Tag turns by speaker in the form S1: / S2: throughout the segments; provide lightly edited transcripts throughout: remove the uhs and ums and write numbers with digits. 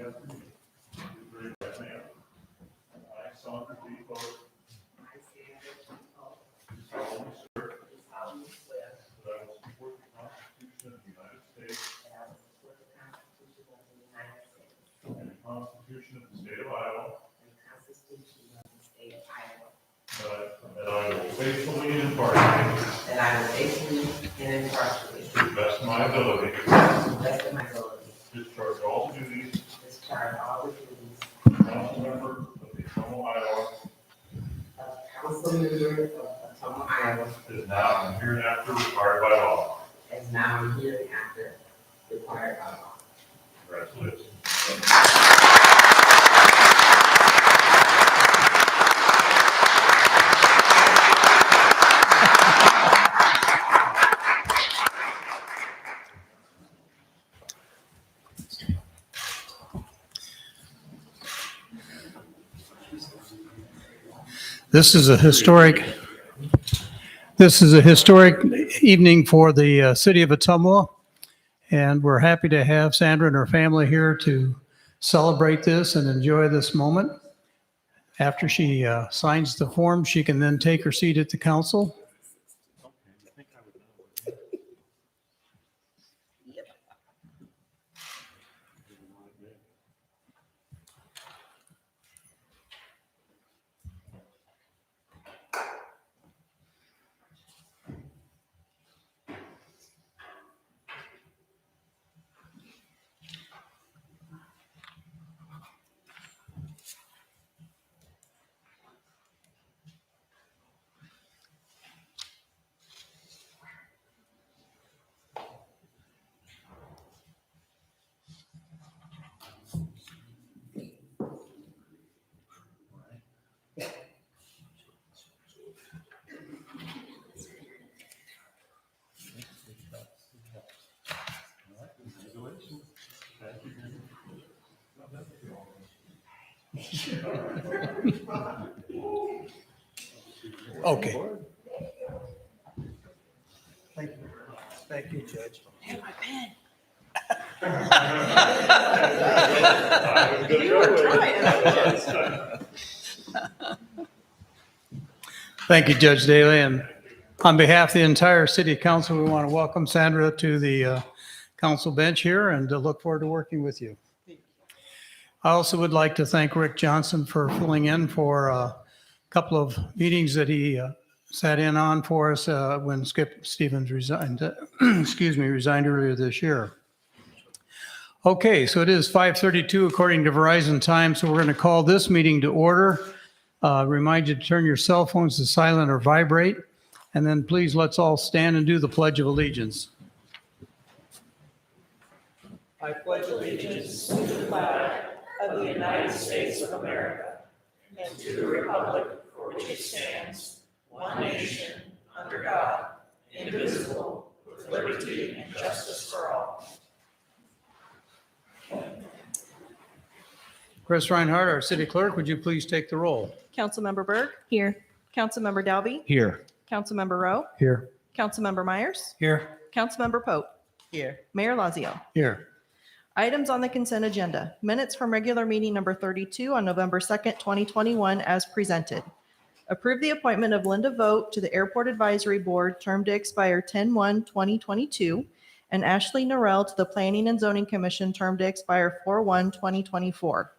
S1: after me. Please raise your right hand. I, Sandra D. Pope,
S2: I, Sandra D. Pope,
S1: do solemnly swear
S2: do solemnly swear
S1: that I will support the Constitution of the United States
S2: that I will support the Constitution of the United States
S1: and the Constitution of the State of Iowa,
S2: and the Constitution of the State of Iowa,
S1: that I will faithfully and impartially,
S2: that I will faithfully and impartially,
S1: to the best of my ability,
S2: to the best of my ability,
S1: discharge all the duties
S2: discharge all the duties
S1: of council member of the Ottumwa, Iowa,
S2: of council member of Ottumwa, Iowa,
S1: as now and hereafter required by law.
S2: as now and hereafter required by law.
S1: Congratulations.
S3: This is a historic evening for the city of Ottumwa, and we're happy to have Sandra and her family here to celebrate this and enjoy this moment. After she signs the form, she can then take her seat at the council. Okay. Thank you. Thank you, Judge.
S2: Have my pen.
S3: Thank you, Judge Daly. And on behalf of the entire city council, we want to welcome Sandra to the council bench here and to look forward to working with you. I also would like to thank Rick Johnson for filling in for a couple of meetings that he sat in on for us when Skip Stevens resigned, resigned earlier this year. Okay, so it is 5:32 according to Verizon time, so we're going to call this meeting to order. Remind you to turn your cell phones to silent or vibrate, and then please let's all stand and do the Pledge of Allegiance. I pledge allegiance to the flag of the United States of America and to the republic for which it stands, one nation, under God, indivisible, with liberty and justice for all. Chris Reinhardt, our city clerk, would you please take the roll?
S4: Councilmember Berg. Here. Councilmember Dalby.
S3: Here.
S4: Councilmember Rowe.
S3: Here.
S4: Councilmember Myers.
S3: Here.
S4: Councilmember Pope.
S2: Here.
S4: Mayor Lazio.
S3: Here.
S4: Items on the consent agenda. Minutes from regular meeting number 32 on November 2nd, 2021 as presented. Approve the appointment of Linda Vogt to the Airport Advisory Board, term to expire 10/1/2022, and Ashley Norrell to the Planning and Zoning Commission, term to expire 4/1/2024.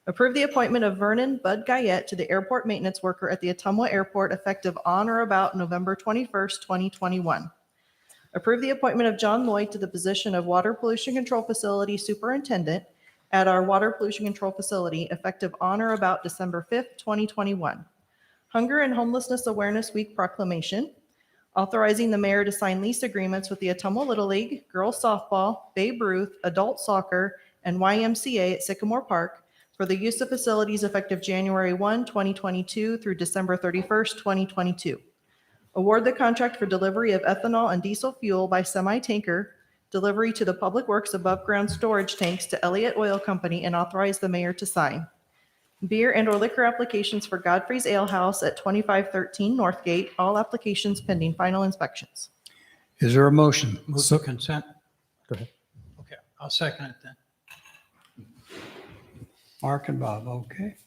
S4: Approve the appointment of Vernon Bud Guyette to the airport maintenance worker at the Ottumwa Airport effective on or about November 21st, 2021. Approve the appointment of John Lloyd to the position of Water Pollution Control Facility Superintendent at our Water Pollution Control Facility effective on or about December 5th, 2021. Hunger and Homelessness Awareness Week proclamation. Authorizing the mayor to sign lease agreements with the Ottumwa Little League, Girls Softball, Babe Ruth, Adult Soccer, and YMCA at Sycamore Park for the use of facilities effective January 1, 2022 through December 31st, 2022. Award the contract for delivery of ethanol and diesel fuel by semi-tanker, delivery to the Public Works above-ground storage tanks to Elliott Oil Company, and authorize the mayor to sign. Beer and/or liquor applications for Godfrey's Ale House at 2513 Northgate, all applications pending final inspections.
S3: Is there a motion? Move to consent. Go ahead. Okay, I'll second it then. Mark and Bob, okay.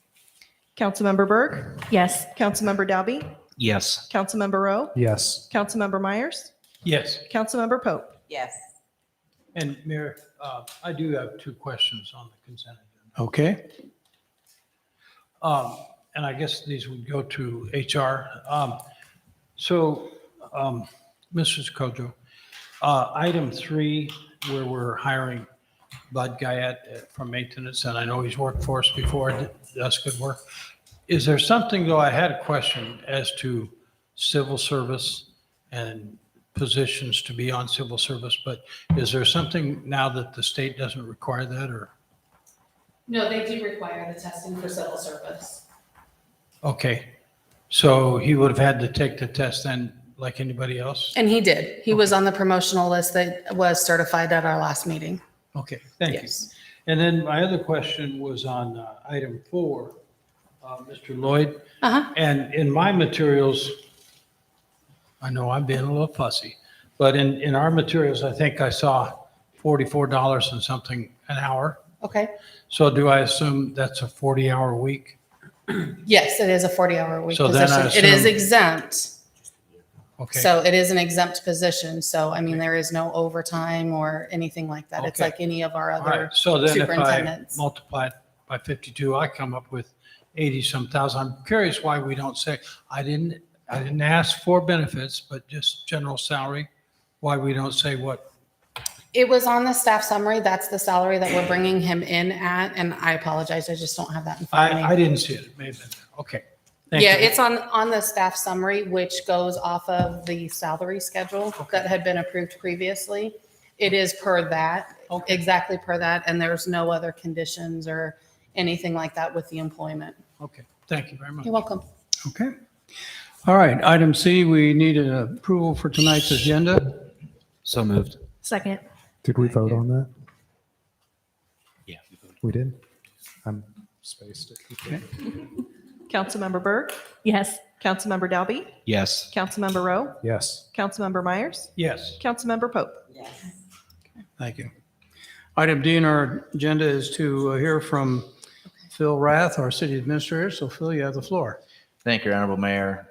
S4: Councilmember Berg,
S5: Yes.
S4: Councilmember Dalby,
S6: Yes.
S4: Councilmember Rowe,
S7: Yes.
S4: Councilmember Myers,
S3: Yes.
S4: Councilmember Pope.
S8: Yes.
S9: And Mayor, I do have two questions on the consent agenda.
S3: Okay.
S9: And I guess these would go to HR. So, Mrs. Kojo, item 3, where we're hiring Bud Guyette from maintenance, and I know he's worked for us before, does good work. Is there something, though, I had a question as to civil service and positions to be on civil service, but is there something now that the state doesn't require that, or?
S5: No, they do require the testing for civil service.
S9: Okay, so he would have had to take the test then, like anybody else?
S5: And he did. He was on the promotional list that was certified at our last meeting.
S9: Okay, thank you.
S5: Yes.
S9: And then my other question was on item 4, Mr. Lloyd.
S5: Uh-huh.
S9: And in my materials, I know I'm being a little fussy, but in our materials, I think I saw $44 and something an hour.
S5: Okay.
S9: So do I assume that's a 40-hour week?
S5: Yes, it is a 40-hour week
S9: So then I
S5: position. It is
S9: assume-
S5: exempt.
S9: Okay.
S5: So it is an exempt position. So, I mean, there is no overtime or anything like that. It's
S9: Okay.
S5: like any of our
S9: All
S5: other
S9: right, so then if I
S5: superintendents.
S9: multiply it by 52, I come up with 80-some thousand. I'm curious why we don't say, I didn't ask for benefits, but just general salary, why we don't say what?
S5: It was on the staff summary. That's the salary that we're bringing him in at. And I apologize. I just don't have that in front of me.
S9: I didn't see it. It may have been there. Okay. Thank
S5: Yeah,
S9: you.
S5: it's on the staff summary, which goes off of the salary schedule that had been approved previously. It is per that,
S9: Okay.
S5: exactly per that, and there's no other conditions or anything like that with the employment.
S9: Okay, thank you very much.
S5: You're welcome.
S3: Okay. All right, item C, we need an approval for tonight's agenda.
S6: So moved.
S7: Second. Did we vote on that?
S6: Yeah.
S7: We did? I'm spaced.
S3: Okay.
S4: Councilmember Berg,
S5: Yes.
S4: Councilmember Dalby,
S6: Yes.
S4: Councilmember Rowe,
S7: Yes.
S4: Councilmember Myers,
S9: Yes.
S4: Councilmember Pope.
S8: Yes.
S3: Thank you. Item D in our agenda is to hear from Phil Rath, our city administrator. So Phil, you have the floor.
S10: Thank you, Honorable Mayor.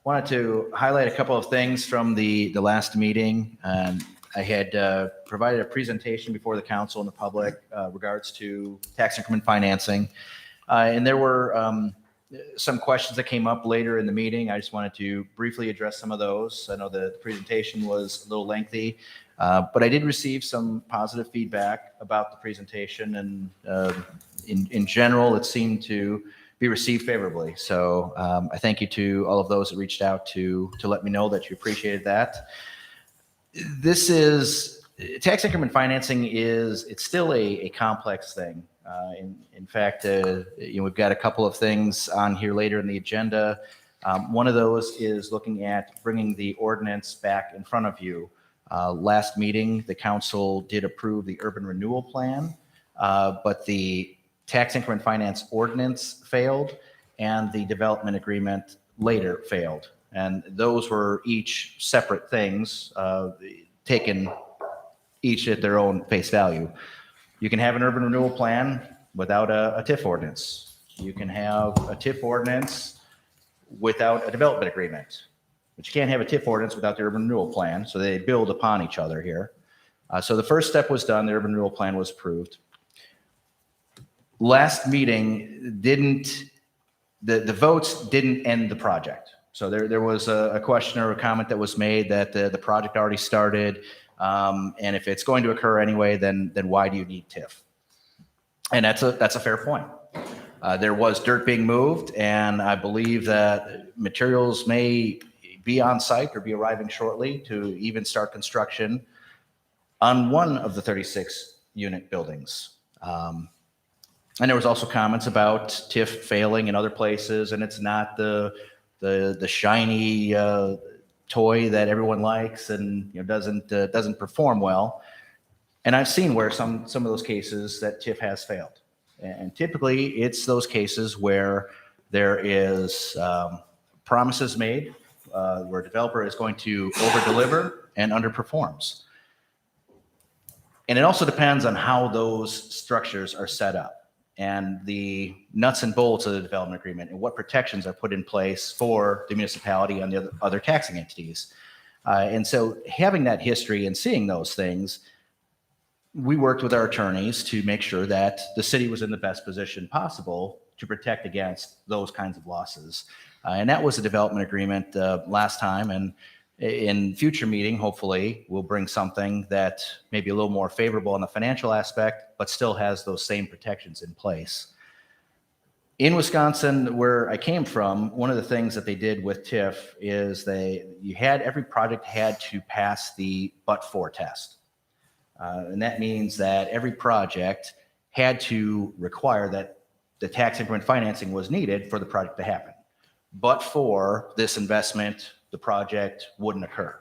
S10: Wanted to highlight a couple of things from the last meeting. I had provided a presentation before the council and the public regards to tax increment financing. And there were some questions that came up later in the meeting. I just wanted to briefly address some of those. I know the presentation was a little lengthy, but I did receive some positive feedback about the presentation, and in general, it seemed to be received favorably. So I thank you to all of those that reached out to let me know that you appreciated that. This is tax increment financing it's still a complex thing. In fact, we've got a couple of things on here later in the agenda. One of those is looking at bringing the ordinance back in front of you. Last meeting, the council did approve the urban renewal plan, but the tax increment finance ordinance failed and the development agreement later failed. And those were each separate things, taken each at their own face value. You can have an urban renewal plan without a TIF ordinance. You can have a TIF ordinance without a development agreement, but you can't have a TIF ordinance without the urban renewal plan. So they build upon each other here. So the first step was done. The urban renewal plan was approved. Last meeting the votes didn't end the project. So there was a question or a comment that was made that the project already started. And if it's going to occur anyway, then why do you need TIF? And that's a fair point. There was dirt being moved, and I believe that materials may be on site or be arriving shortly to even start construction on one of the 36 unit buildings. And there was also comments about TIF failing in other places, and it's not the shiny toy that everyone likes and doesn't perform well. And I've seen where some of those cases that TIF has failed. And typically it's those cases where there is promises made where a developer is going to over-deliver and underperforms. And it also depends on how those structures are set up. and the nuts and bolts of the development agreement and what protections are put in place for the municipality and the other taxing entities. And so having that history and seeing those things, we worked with our attorneys to make sure that the city was in the best position possible to protect against those kinds of losses. And that was a development agreement last time. And in future meeting, hopefully, we'll bring something that may be a little more favorable in the financial aspect, but still has those same protections in place. In Wisconsin, where I came from, one of the things that they did with TIF is every project had to pass the but-for test. And that means that every project had to require that the tax increment financing was needed for the project to happen. But for this investment, the project wouldn't occur.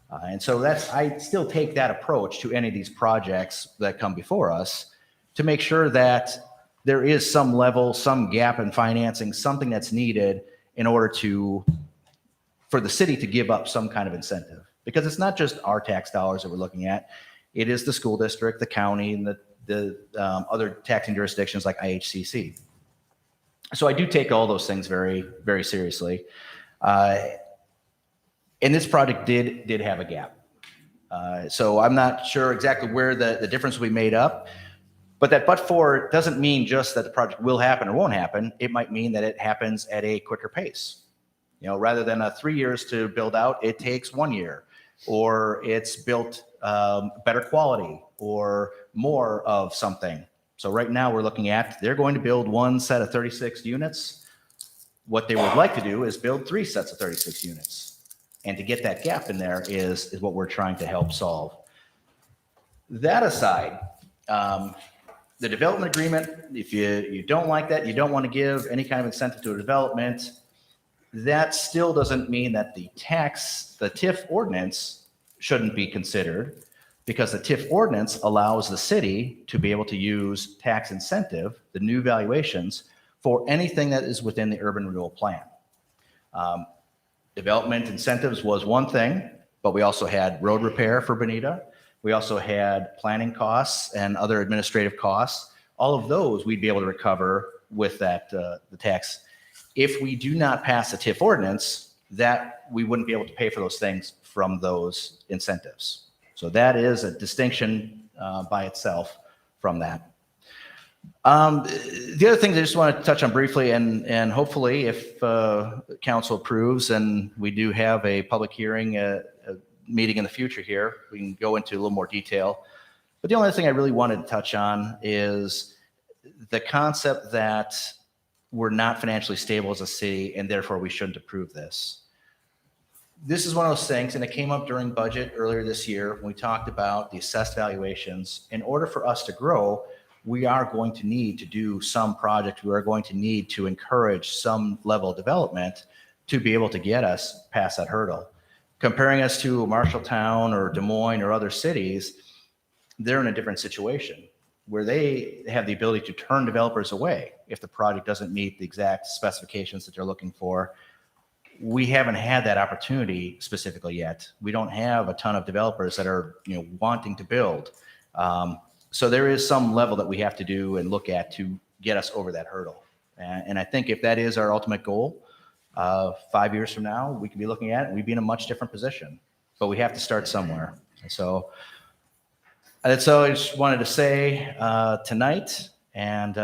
S10: And so I still take that approach to any of these projects that come before us to make sure that there is some level, some gap in financing, something that's needed in order for the city to give up some kind of incentive. Because it's not just our tax dollars that we're looking at. It is the school district, the county, and the other taxing jurisdictions like IHCC. So I do take all those things very, very seriously. And this project did have a gap. So I'm not sure exactly where the difference will be made up. But that but for doesn't mean just that the project will happen or won't happen. It might mean that it happens at a quicker pace. Rather than 3 years to build out, it takes 1 year, or it's built better quality or more of something. So right now we're looking at, they're going to build one set of 36 units. What they would like to do is build 3 sets of 36 units. And to get that gap in there is what we're trying to help solve. That aside, the development agreement, if you don't like that, you don't want to give any kind of incentive to a development, that still doesn't mean that the TIF ordinance shouldn't be considered, because the TIF ordinance allows the city to be able to use tax incentive, the new valuations, for anything that is within the urban renewal plan. Development incentives was one thing, but we also had road repair for Bonita. We also had planning costs and other administrative costs. All of those we'd be able to recover with that the tax. If we do not pass a TIF ordinance, that we wouldn't be able to pay for those things from those incentives. So that is a distinction by itself from that. The other things I just want to touch on briefly, and hopefully if council approves and we do have a public hearing, a meeting in the future here, we can go into a little more detail. But the only other thing I really wanted to touch on is the concept that we're not financially stable as a city and therefore we shouldn't approve this. This is one of those things, and it came up during budget earlier this year when we talked about the assessed valuations. In order for us to grow, we are going to need to do some project. We are going to need to encourage some level of development to be able to get us past that hurdle. Comparing us to Marshalltown or Des Moines or other cities, they're in a different situation where they have the ability to turn developers away if the project doesn't meet the exact specifications that they're looking for. We haven't had that opportunity specifically yet. We don't have a ton of developers that are wanting to build. So there is some level that we have to do and look at to get us over that hurdle. And I think if that is our ultimate goal, 5 years from now, we could be looking at it and we'd be in a much different position. But we have to start somewhere. And so that's all I just wanted to say tonight. And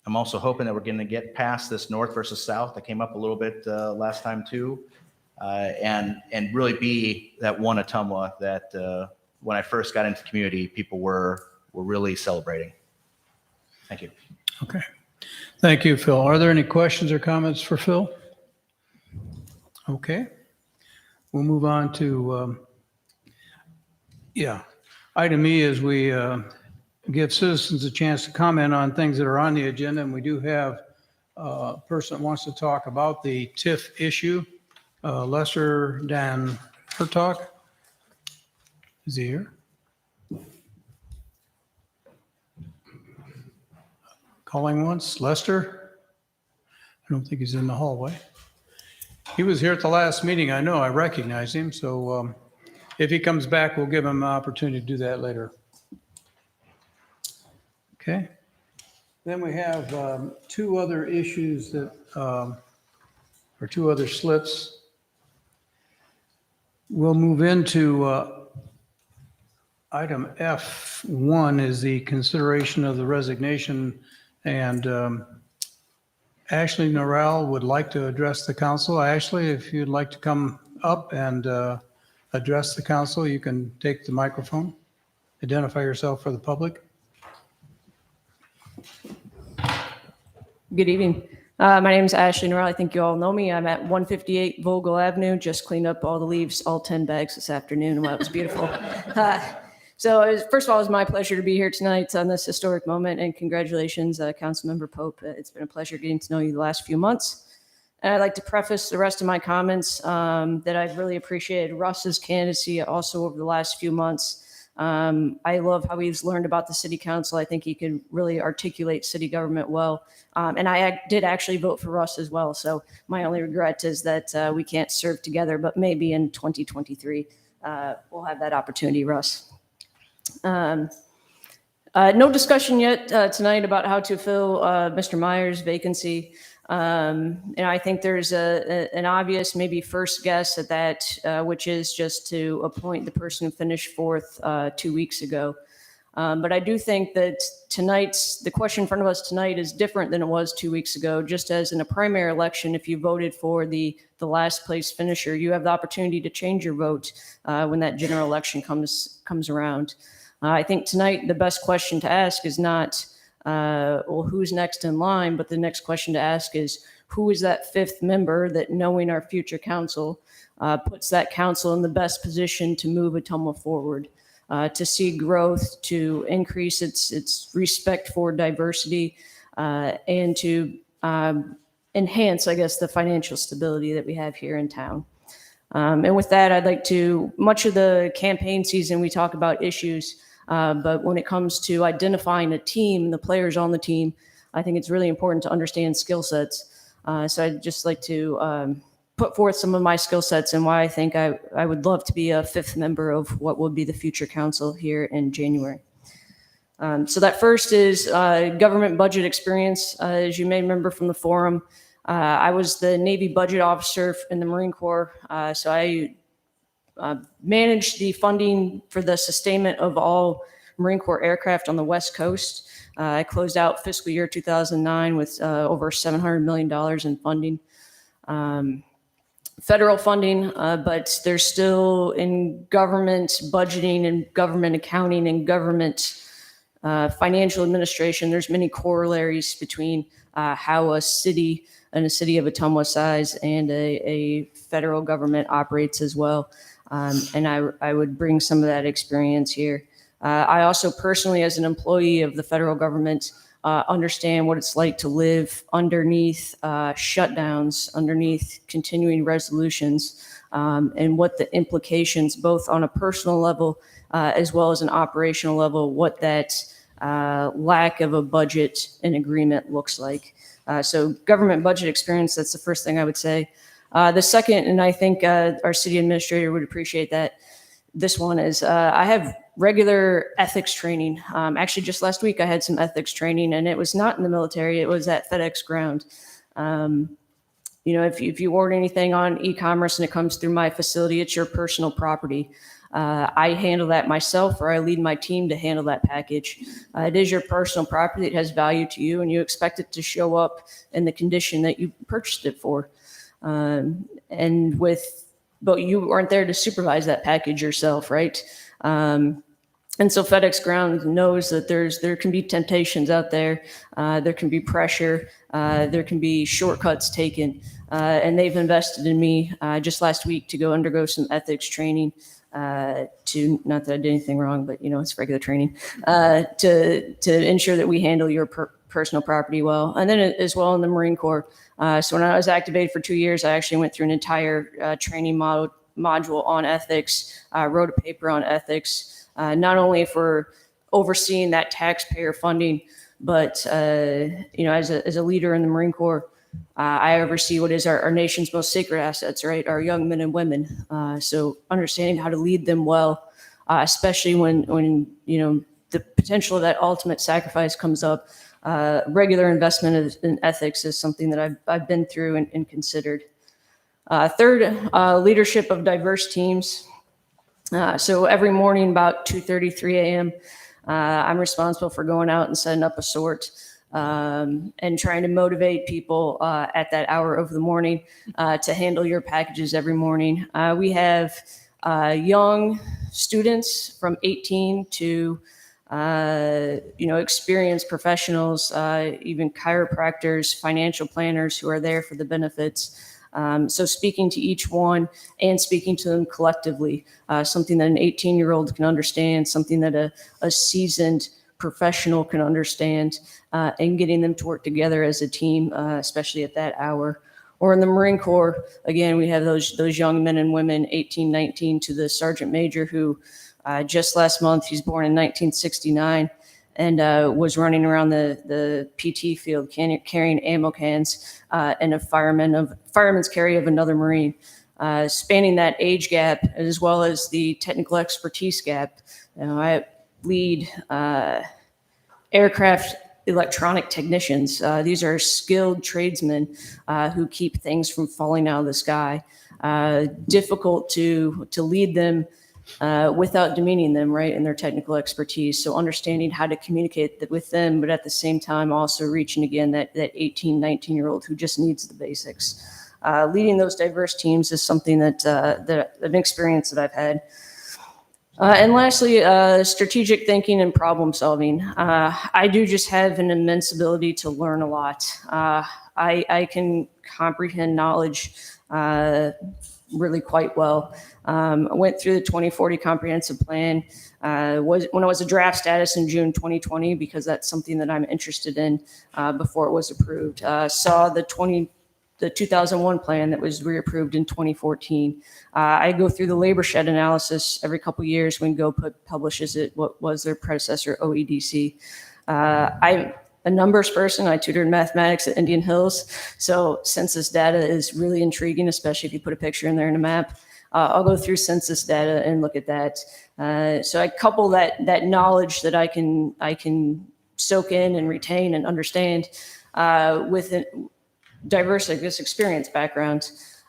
S10: I'm also hoping that we're going to get past this north versus south that came up a little bit last time too, and really be that one Ottumwa that when I first got into the community, people were really celebrating. Thank you.
S3: Okay. Thank you, Phil. Are there any questions or comments for Phil? Okay. We'll move on to, item E is we give citizens a chance to comment on things that are on the agenda. And we do have a person that wants to talk about the TIF issue, Lester Dan Hertog. Is he here? Calling once. Lester? I don't think he's in the hallway. He was here at the last meeting. I know. I recognize him. So if he comes back, we'll give him an opportunity to do that later. Okay. Then we have two other issues that, or two other slips. We'll move into item F1 is the consideration of the resignation. And Ashley Norrell would like to address the council. Ashley, if you'd like to come up and address the council, you can take the microphone. Identify yourself for the public.
S8: Good evening. My name is Ashley Norrell. I think you all know me. I'm at 158 Vogel Avenue. Just cleaned up all the leaves, all 10 bags this afternoon. Well, it was beautiful. First of all, it's my pleasure to be here tonight on this historic moment, and congratulations, Councilmember Pope. It's been a pleasure getting to know you the last few months. And I'd like to preface the rest of my comments that I've really appreciated Russ's candidacy also over the last few months. I love how he's learned about the city council. I think he can really articulate city government well. And I did actually vote for Russ as well. So my only regret is that we can't serve together, but maybe in 2023, we'll have that opportunity, Russ. No discussion yet tonight about how to fill Mr. Meyer's vacancy. And I think there's an obvious maybe first guess at that, which is just to appoint the person who finished fourth 2 weeks ago. But I do think that the question in front of us tonight is different than it was 2 weeks ago. Just as in a primary election, if you voted for the last place finisher, you have the opportunity to change your vote when that general election comes around. I think tonight the best question to ask is not, well, who's next in line? But the next question to ask is, who is that fifth member that, knowing our future council, puts that council in the best position to move Ottumwa forward, to see growth, to increase its respect for diversity, and to enhance, I guess, the financial stability that we have here in town. And with that, I'd like to, much of the campaign season, we talk about issues. But when it comes to identifying a team, the players on the team, I think it's really important to understand skill sets. So I'd just like to put forth some of my skill sets and why I think I would love to be a fifth member of what will be the future council here in January. So that first is government budget experience. As you may remember from the forum, I was the Navy budget officer in the Marine Corps. So I managed the funding for the sustainment of all Marine Corps aircraft on the West Coast. I closed out fiscal year 2009 with over $700 million in funding. Federal funding, but there's still in government budgeting and government accounting and government financial administration, there's many corollaries between how a city and a city of Ottumwa size and a federal government operates as well. And I would bring some of that experience here. I also personally, as an employee of the federal government, understand what it's like to live underneath shutdowns, underneath continuing resolutions, and what the implications, both on a personal level as well as an operational level, what that lack of a budget and agreement looks like. So government budget experience, that's the first thing I would say. The second, and I think our city administrator would appreciate that, this one is I have regular ethics training. Actually, just last week I had some ethics training, and it was not in the military. It was at FedEx ground. If you order anything on e-commerce and it comes through my facility, it's your personal property. I handle that myself, or I lead my team to handle that package. It is your personal property. It has value to you, and you expect it to show up in the condition that you purchased it for. But you aren't there to supervise that package yourself, right? And so FedEx ground knows that there can be temptations out there. There can be pressure. There can be shortcuts taken. And they've invested in me just last week to go undergo some ethics training to, not that I did anything wrong, but it's regular training, to ensure that we handle your personal property well. And then as well in the Marine Corps. So when I was activated for 2 years, I actually went through an entire training module on ethics, wrote a paper on ethics, not only for overseeing that taxpayer funding, but as a leader in the Marine Corps, I oversee what is our nation's most sacred assets, right? Our young men and women. So understanding how to lead them well, especially when the potential of that ultimate sacrifice comes up. regular investment in ethics is something that I've been through and considered. Third, leadership of diverse teams. So every morning about 2:30, 3 a.m., I'm responsible for going out and setting up a sort and trying to motivate people at that hour of the morning to handle your packages every morning. We have young students from 18 to experienced professionals, even chiropractors, financial planners who are there for the benefits. So speaking to each one and speaking to them collectively, something that an 18-year-old can understand, something that a seasoned professional can understand, and getting them to work together as a team, especially at that hour. Or in the Marine Corps, again, we have those young men and women, 18, 19, to the Sergeant Major who just last month, he's born in 1969, and was running around the PT field carrying ammo cans and a fireman's carry of another Marine. Spanning that age gap as well as the technical expertise gap. I lead aircraft electronic technicians. These are skilled tradesmen who keep things from falling out of the sky. Difficult to lead them without demeaning them, right, in their technical expertise. So understanding how to communicate with them, but at the same time also reaching again that 18, 19-year-old who just needs the basics. Leading those diverse teams is something that an experience that I've had. And lastly, strategic thinking and problem solving. I do just have an immense ability to learn a lot. I can comprehend knowledge really quite well. I went through the 2040 comprehensive plan when I was a draft status in June 2020, because that's something that I'm interested in before it was approved. Saw the 2001 plan that was reapproved in 2014. I go through the labor shed analysis every couple of years when GoPut publishes it, what was their predecessor, OEDC. I'm a numbers person. I tutored mathematics at Indian Hills. So census data is really intriguing, especially if you put a picture in there in a map. I'll go through census data and look at that. So I couple that knowledge that I can soak in and retain and understand with diverse, I guess, experience backgrounds.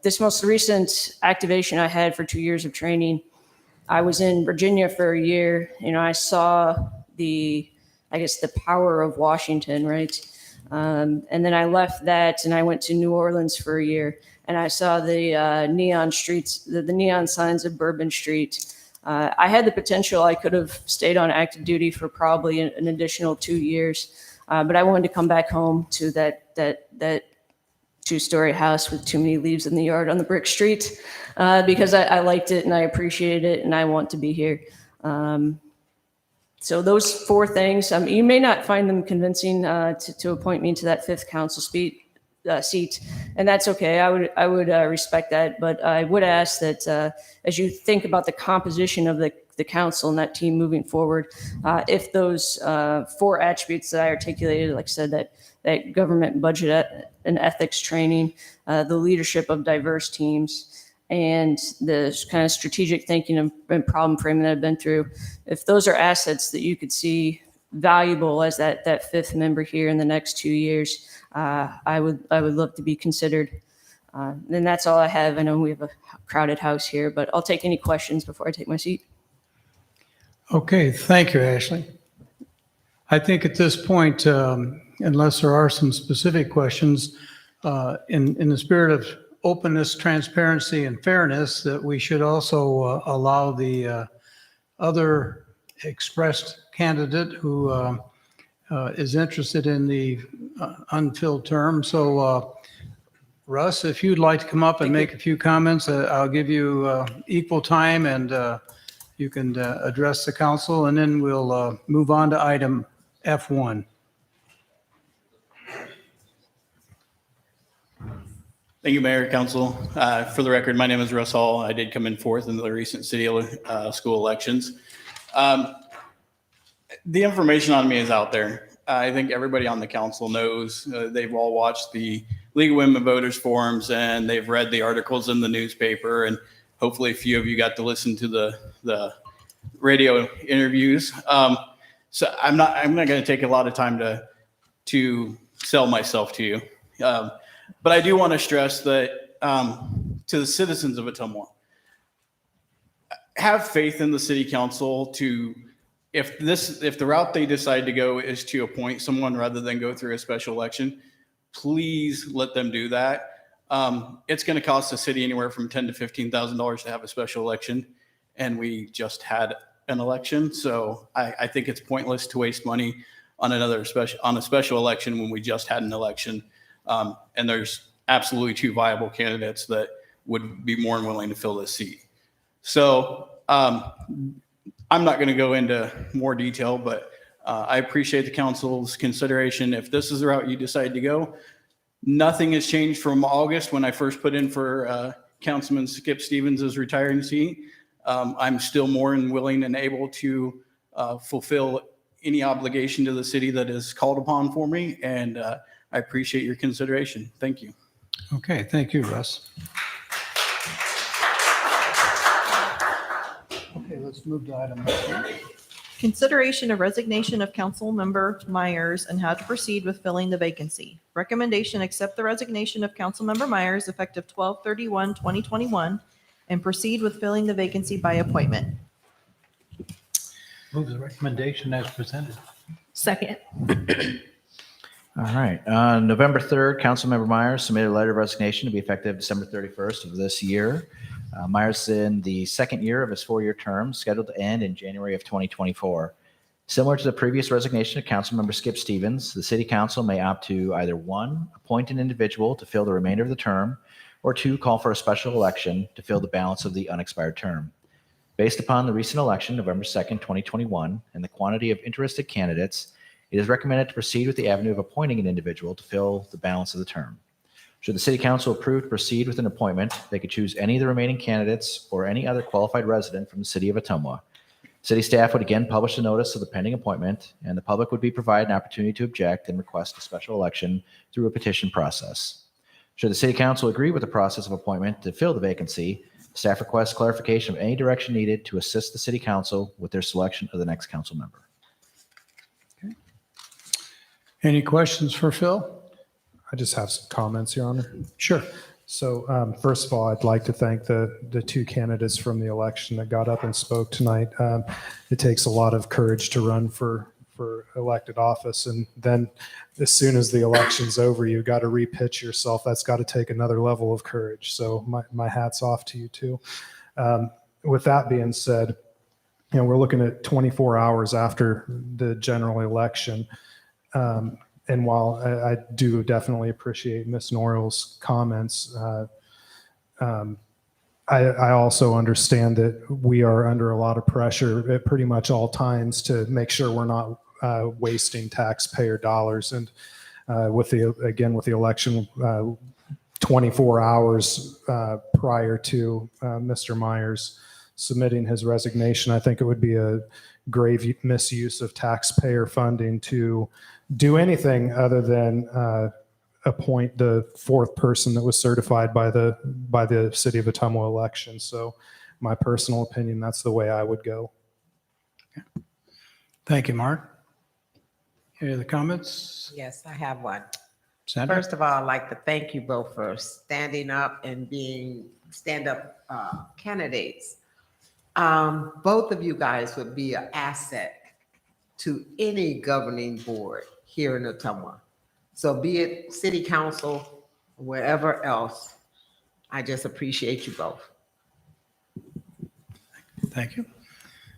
S8: This most recent activation I had for 2 years of training, I was in Virginia for a year. I saw the power of Washington, right? And then I left that and I went to New Orleans for a year, and I saw the neon streets, the neon signs of Bourbon Street. I had the potential. I could have stayed on active duty for probably an additional 2 years, but I wanted to come back home to that two-story house with too many leaves in the yard on the brick street, because I liked it and I appreciated it and I want to be here. So those four things, you may not find them convincing to appoint me to that fifth council seat, and that's okay. I would respect that, but I would ask that as you think about the composition of the council and that team moving forward, if those four attributes that I articulated, like I said, that government budget and ethics training, the leadership of diverse teams, and the kind of strategic thinking and problem framing that I've been through, if those are assets that you could see valuable as that fifth member here in the next 2 years, I would love to be considered. And that's all I have. I know we have a crowded house here, but I'll take any questions before I take my seat.
S3: Okay, thank you, Ashley. I think at this point, unless there are some specific questions, in the spirit of openness, transparency, and fairness, that we should also allow the other expressed candidate who is interested in the unfilled term. So, Russ, if you'd like to come up and make a few comments, I'll give you equal time, and you can address the council, and then we'll move on to item F1.
S11: Thank you, Mayor, Council. For the record, my name is Russ Hall. I did come in fourth in the recent city school elections. The information on me is out there. I think everybody on the council knows. They've all watched the League of Women Voters forums, and they've read the articles in the newspaper, and hopefully a few of you got to listen to the radio interviews. So I'm not going to take a lot of time to sell myself to you. But I do want to stress that to the citizens of Ottumwa, have faith in the city council to, if the route they decide to go is to appoint someone rather than go through a special election, please let them do that. It's going to cost the city anywhere from $10,000 to $15,000 to have a special election, and we just had an election. So I think it's pointless to waste money on a special election when we just had an election. And there's absolutely two viable candidates that would be more than willing to fill this seat. So I'm not going to go into more detail, but I appreciate the council's consideration. If this is the route you decide to go, nothing has changed from August when I first put in for Councilman Skip Stevens' retiring seat. I'm still more than willing and able to fulfill any obligation to the city that is called upon for me. And I appreciate your consideration. Thank you.
S3: Okay, thank you, Russ. Okay, let's move to item number 3.
S4: Consideration of resignation of council member Myers and how to proceed with filling the vacancy. Recommendation: accept the resignation of council member Myers effective 12/31/2021 and proceed with filling the vacancy by appointment.
S9: Move the recommendation as presented.
S8: Second.
S10: All right. On November 3rd, Councilmember Myers submitted a letter of resignation to be effective December 31st of this year. Myers is in the second year of his 4-year term, scheduled to end in January of 2024. Similar to the previous resignation of Councilmember Skip Stevens, the City Council may opt to either 1, appoint an individual to fill the remainder of the term, or 2, call for a special election to fill the balance of the unexpired term. Based upon the recent election, November 2nd, 2021, and the quantity of interested candidates, it is recommended to proceed with the avenue of appointing an individual to fill the balance of the term. Should the City Council approve to proceed with an appointment, they could choose any of the remaining candidates or any other qualified resident from the City of Ottumwa. City staff would again publish a notice of the pending appointment, and the public would be provided an opportunity to object and request a special election through a petition process. Should the City Council agree with the process of appointment to fill the vacancy, staff requests clarification of any direction needed to assist the City Council with their selection of the next council member.
S3: Any questions for Phil?
S7: I just have some comments, Your Honor.
S3: Sure.
S7: So first of all, I'd like to thank the 2 candidates from the election that got up and spoke tonight. It takes a lot of courage to run for elected office. And then as soon as the election's over, you got to repitch yourself. That's got to take another level of courage. So my hat's off to you too. With that being said, we're looking at 24 hours after the general election. And while I do definitely appreciate Ms. Norrell's comments, I also understand that we are under a lot of pressure at pretty much all times to make sure we're not wasting taxpayer dollars. And with the election 24 hours prior to Mr. Myers submitting his resignation, I think it would be a grave misuse of taxpayer funding to do anything other than appoint the 4th person that was certified by the City of Ottumwa election. So my personal opinion, that's the way I would go.
S3: Thank you, Mark. Any other comments?
S12: Yes, I have one.
S3: Sandra?
S12: First of all, I'd like to thank you both for standing up and being stand-up candidates. Both of you guys would be an asset to any governing board here in Ottumwa. So be it city council, wherever else, I just appreciate you both.
S3: Thank you.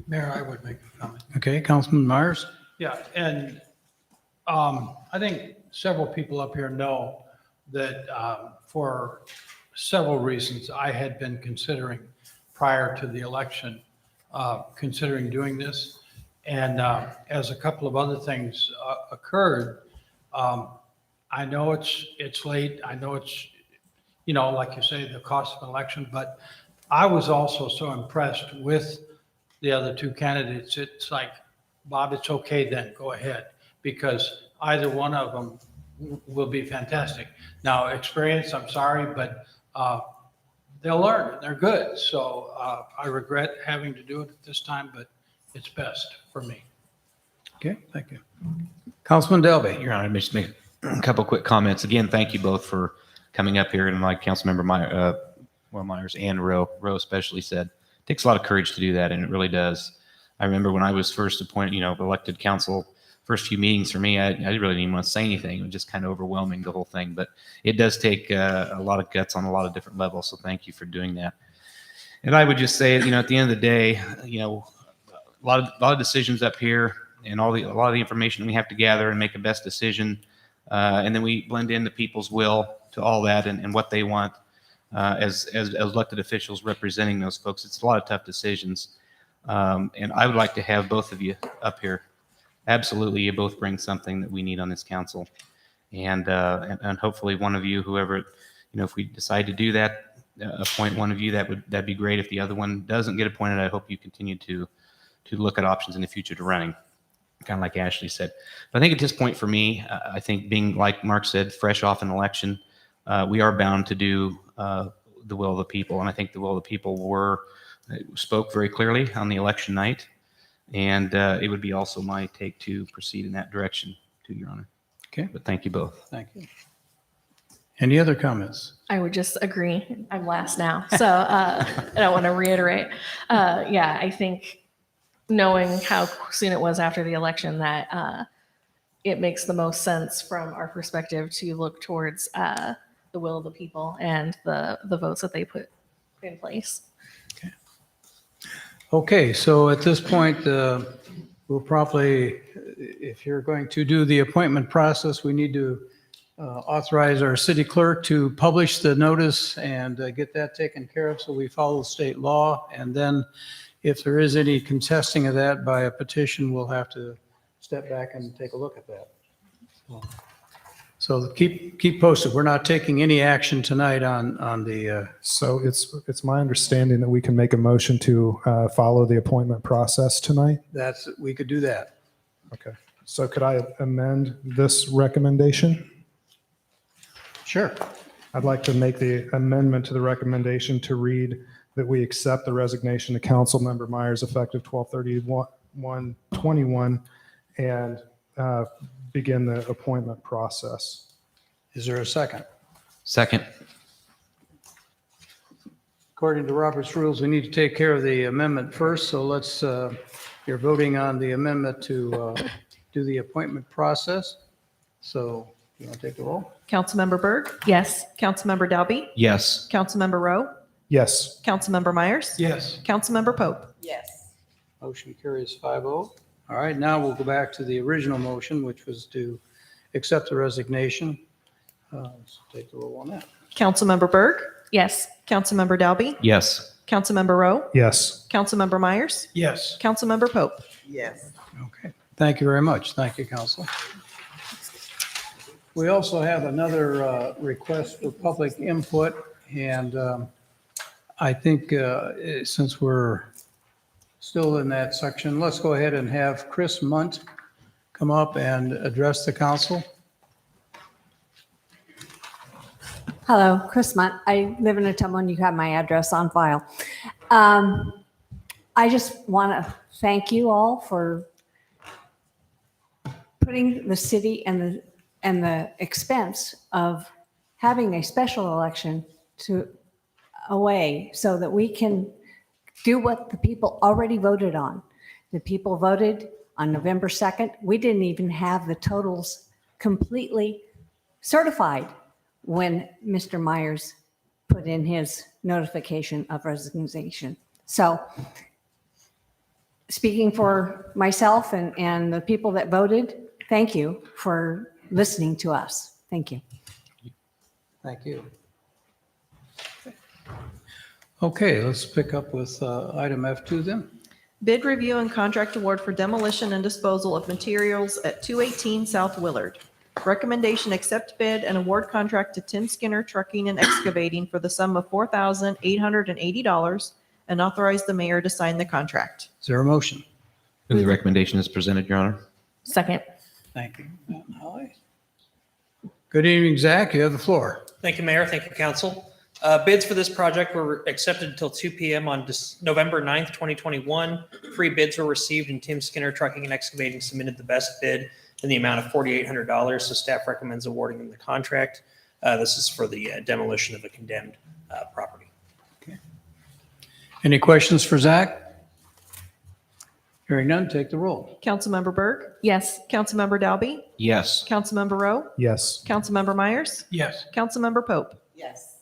S9: Mayor, I would make a comment.
S3: Okay, Councilman Myers?
S9: Yeah, and I think several people up here know that for several reasons, I had been considering prior to the election, considering doing this. And as a couple of other things occurred, I know it's late. I know it's, like you say, the cost of an election, but I was also so impressed with the other 2 candidates. It's like, Bob, it's okay then, go ahead, because either one of them will be fantastic. Now, experience, I'm sorry, but they'll learn. They're good. So I regret having to do it at this time, but it's best for me.
S3: Okay, thank you. Councilman Delby.
S6: Your Honor, just make a couple quick comments. Again, thank you both for coming up here. And like Councilmember Myers and Rowe especially said, it takes a lot of courage to do that, and it really does. I remember when I was first appointed, elected council, first few meetings for me, I really didn't even want to say anything. It was just kind of overwhelming, the whole thing. But it does take a lot of guts on a lot of different levels. So thank you for doing that. And I would just say, at the end of the day, a lot of decisions up here, and a lot of the information we have to gather and make the best decision, and then we blend in the people's will to all that and what they want as elected officials representing those folks. It's a lot of tough decisions, and I would like to have both of you up here. Absolutely, you both bring something that we need on this council, and hopefully one of you, whoever, if we decide to do that, appoint one of you, that'd be great. If the other one doesn't get appointed, I hope you continue to look at options in the future to running, kind of like Ashley said. But I think at this point for me, I think being, like Mark said, fresh off an election, we are bound to do the will of the people. And I think the will of the people spoke very clearly on the election night. And it would be also my take to proceed in that direction, to Your Honor.
S3: Okay.
S6: But thank you both.
S3: Thank you. Any other comments?
S13: I would just agree. I'm last now. So I don't want to reiterate. Yeah, I think knowing how soon it was after the election that it makes the most sense from our perspective to look towards the will of the people and the votes that they put in place.
S3: Okay, so at this point, we'll probably, if you're going to do the appointment process, we need to authorize our city clerk to publish the notice and get that taken care of so we follow state law. And then if there is any contesting of that by a petition, we'll have to step back and take a look at that. So keep posted. We're not taking any action tonight on the.
S7: So it's my understanding that we can make a motion to follow the appointment process tonight.
S3: We could do that.
S7: Okay. So could I amend this recommendation?
S3: Sure.
S7: I'd like to make the amendment to the recommendation to read that we accept the resignation of Councilmember Myers effective 12/31/21 and begin the appointment process.
S3: Is there a second?
S6: Second.
S3: According to Robert's rules, we need to take care of the amendment first. So let's, you're voting on the amendment to do the appointment process. So you want to take the roll?
S4: Councilmember Berg,
S13: Yes.
S4: Councilmember Dalby,
S6: Yes.
S4: Councilmember Rowe,
S7: Yes.
S4: Councilmember Myers,
S3: Yes.
S4: Councilmember Pope.
S12: Yes.
S3: Motion carries 5-0. All right, now we'll go back to the original motion, which was to accept the resignation. Let's take the roll on that.
S4: Councilmember Berg,
S13: Yes.
S4: Councilmember Dalby,
S6: Yes.
S4: Councilmember Rowe,
S7: Yes.
S4: Councilmember Myers,
S3: Yes.
S4: Councilmember Pope.
S12: Yes.
S3: Okay. Thank you very much. Thank you, Council. We also have another request for public input, and I think since we're still in that section, let's go ahead and have Chris Munt come up and address the council.
S14: Hello, Chris Munt. I live in Ottumwa, and you have my address on file. I just want to thank you all for putting the city and the expense of having a special election away so that we can do what the people already voted on. The people voted on November 2nd. We didn't even have the totals completely certified when Mr. Myers put in his notification of resignation. So speaking for myself and the people that voted, thank you for listening to us. Thank you.
S3: Thank you. Okay, let's pick up with item F2 then.
S4: Bid review and contract award for demolition and disposal of materials at 218 South Willard. Recommendation: accept bid and award contract to Tim Skinner Trucking and Excavating for the sum of $4,880 and authorize the mayor to sign the contract.
S3: Is there a motion?
S6: Move the recommendation is presented, Your Honor.
S13: Second.
S3: Thank you. Matt and Holly. Good evening, Zach. You have the floor.
S15: Thank you, Mayor. Thank you, Council. Bids for this project were accepted until 2 p.m. on November 9th, 2021. 3 bids were received, and Tim Skinner Trucking and Excavating submitted the best bid in the amount of $4,800. So staff recommends awarding them the contract. This is for the demolition of a condemned property.
S3: Any questions for Zach? Hearing none, take the roll.
S4: Councilmember Berg,
S13: Yes.
S4: Councilmember Dalby,
S6: Yes.
S4: Councilmember Rowe,
S7: Yes.
S4: Councilmember Myers,
S9: Yes.
S4: Councilmember Pope.
S12: Yes.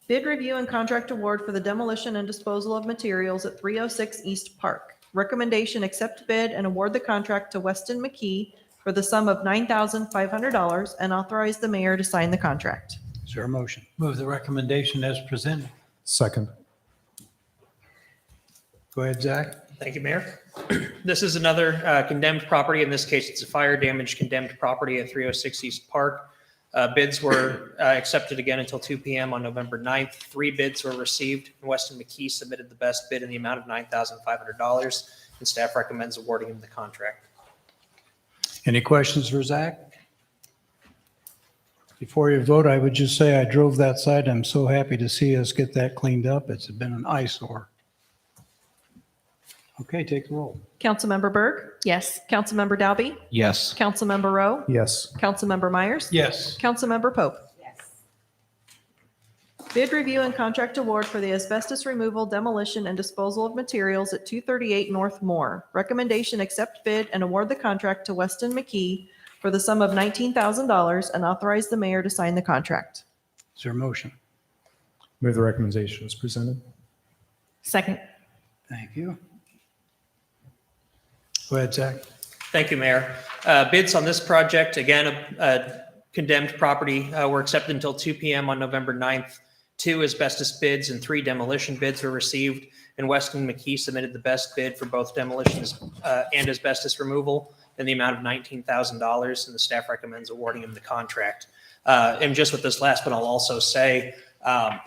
S4: Bid review and contract award for the demolition and disposal of materials at 306 East Park. Recommendation, accept bid and award the contract to Weston McKee for the sum of $9,500 and authorize the mayor to sign the contract.
S3: Is there a motion?
S9: Move the recommendation as presented.
S7: Second.
S3: Go ahead, Zach.
S15: Thank you, Mayor. This is another condemned property. In this case, it's a fire damaged condemned property at 306 East Park. Bids were accepted again until 2 p.m. on November 9th. 3 bids were received, and Weston McKee submitted the best bid in the amount of $9,500, and staff recommends awarding him the contract.
S3: Any questions for Zach? Before you vote, I would just say I drove that side. I'm so happy to see us get that cleaned up. It's been an eyesore. Okay, take the roll.
S4: Councilmember Berg,
S13: Yes.
S4: Councilmember Dalby,
S6: Yes.
S4: Councilmember Rowe,
S7: Yes.
S4: Councilmember Myers,
S9: Yes.
S4: Councilmember Pope.
S12: Yes.
S4: Bid review and contract award for the asbestos removal, demolition, and disposal of materials at 238 North Moore. Recommendation, accept bid and award the contract to Weston McKee for the sum of $19,000 and authorize the mayor to sign the contract.
S3: Is there a motion?
S7: Move the recommendation as presented.
S13: Second.
S3: Thank you. Go ahead, Zach.
S15: Thank you, Mayor. Bids on this project, again, a condemned property, were accepted until 2 p.m. on November 9th. 2 asbestos bids and 3 demolition bids were received, and Weston McKee submitted the best bid for both demolitions and asbestos removal in the amount of $19,000, and the staff recommends awarding him the contract. And just with this last one, I'll also say,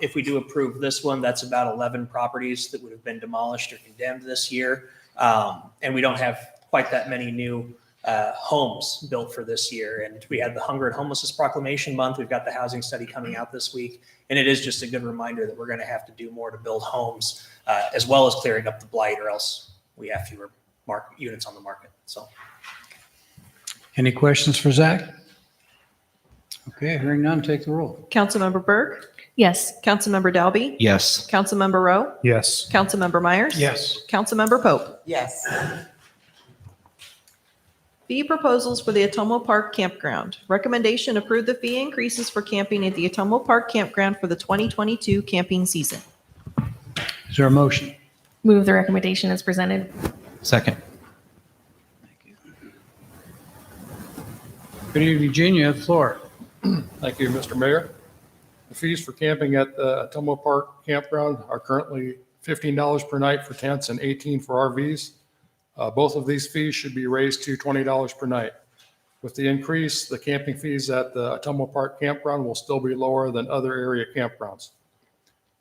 S15: if we do approve this one, that's about 11 properties that would have been demolished or condemned this year. And we don't have quite that many new homes built for this year. And we had the Hunger and Homelessness Proclamation Month. We've got the housing study coming out this week. And it is just a good reminder that we're going to have to do more to build homes, as well as clearing up the blight, or else we have fewer units on the market. So.
S3: Any questions for Zach? Okay, hearing none, take the roll.
S4: Councilmember Berg,
S13: Yes.
S4: Councilmember Dalby,
S6: Yes.
S4: Councilmember Rowe,
S7: Yes.
S4: Councilmember Myers.
S9: Yes.
S4: Councilmember Pope.
S12: Yes.
S4: Fee proposals for the Ottumwa Park Campground. Recommendation, approve the fee increases for camping at the Ottumwa Park Campground for the 2022 camping season.
S3: Is there a motion?
S13: Move the recommendation as presented.
S6: Second.
S3: Good evening, Gene, you have the floor.
S16: Thank you, Mr. Mayor. The fees for camping at the Ottumwa Park Campground are currently $15 per night for tents and $18 for RVs. Both of these fees should be raised to $20 per night. With the increase, the camping fees at the Ottumwa Park Campground will still be lower than other area campgrounds.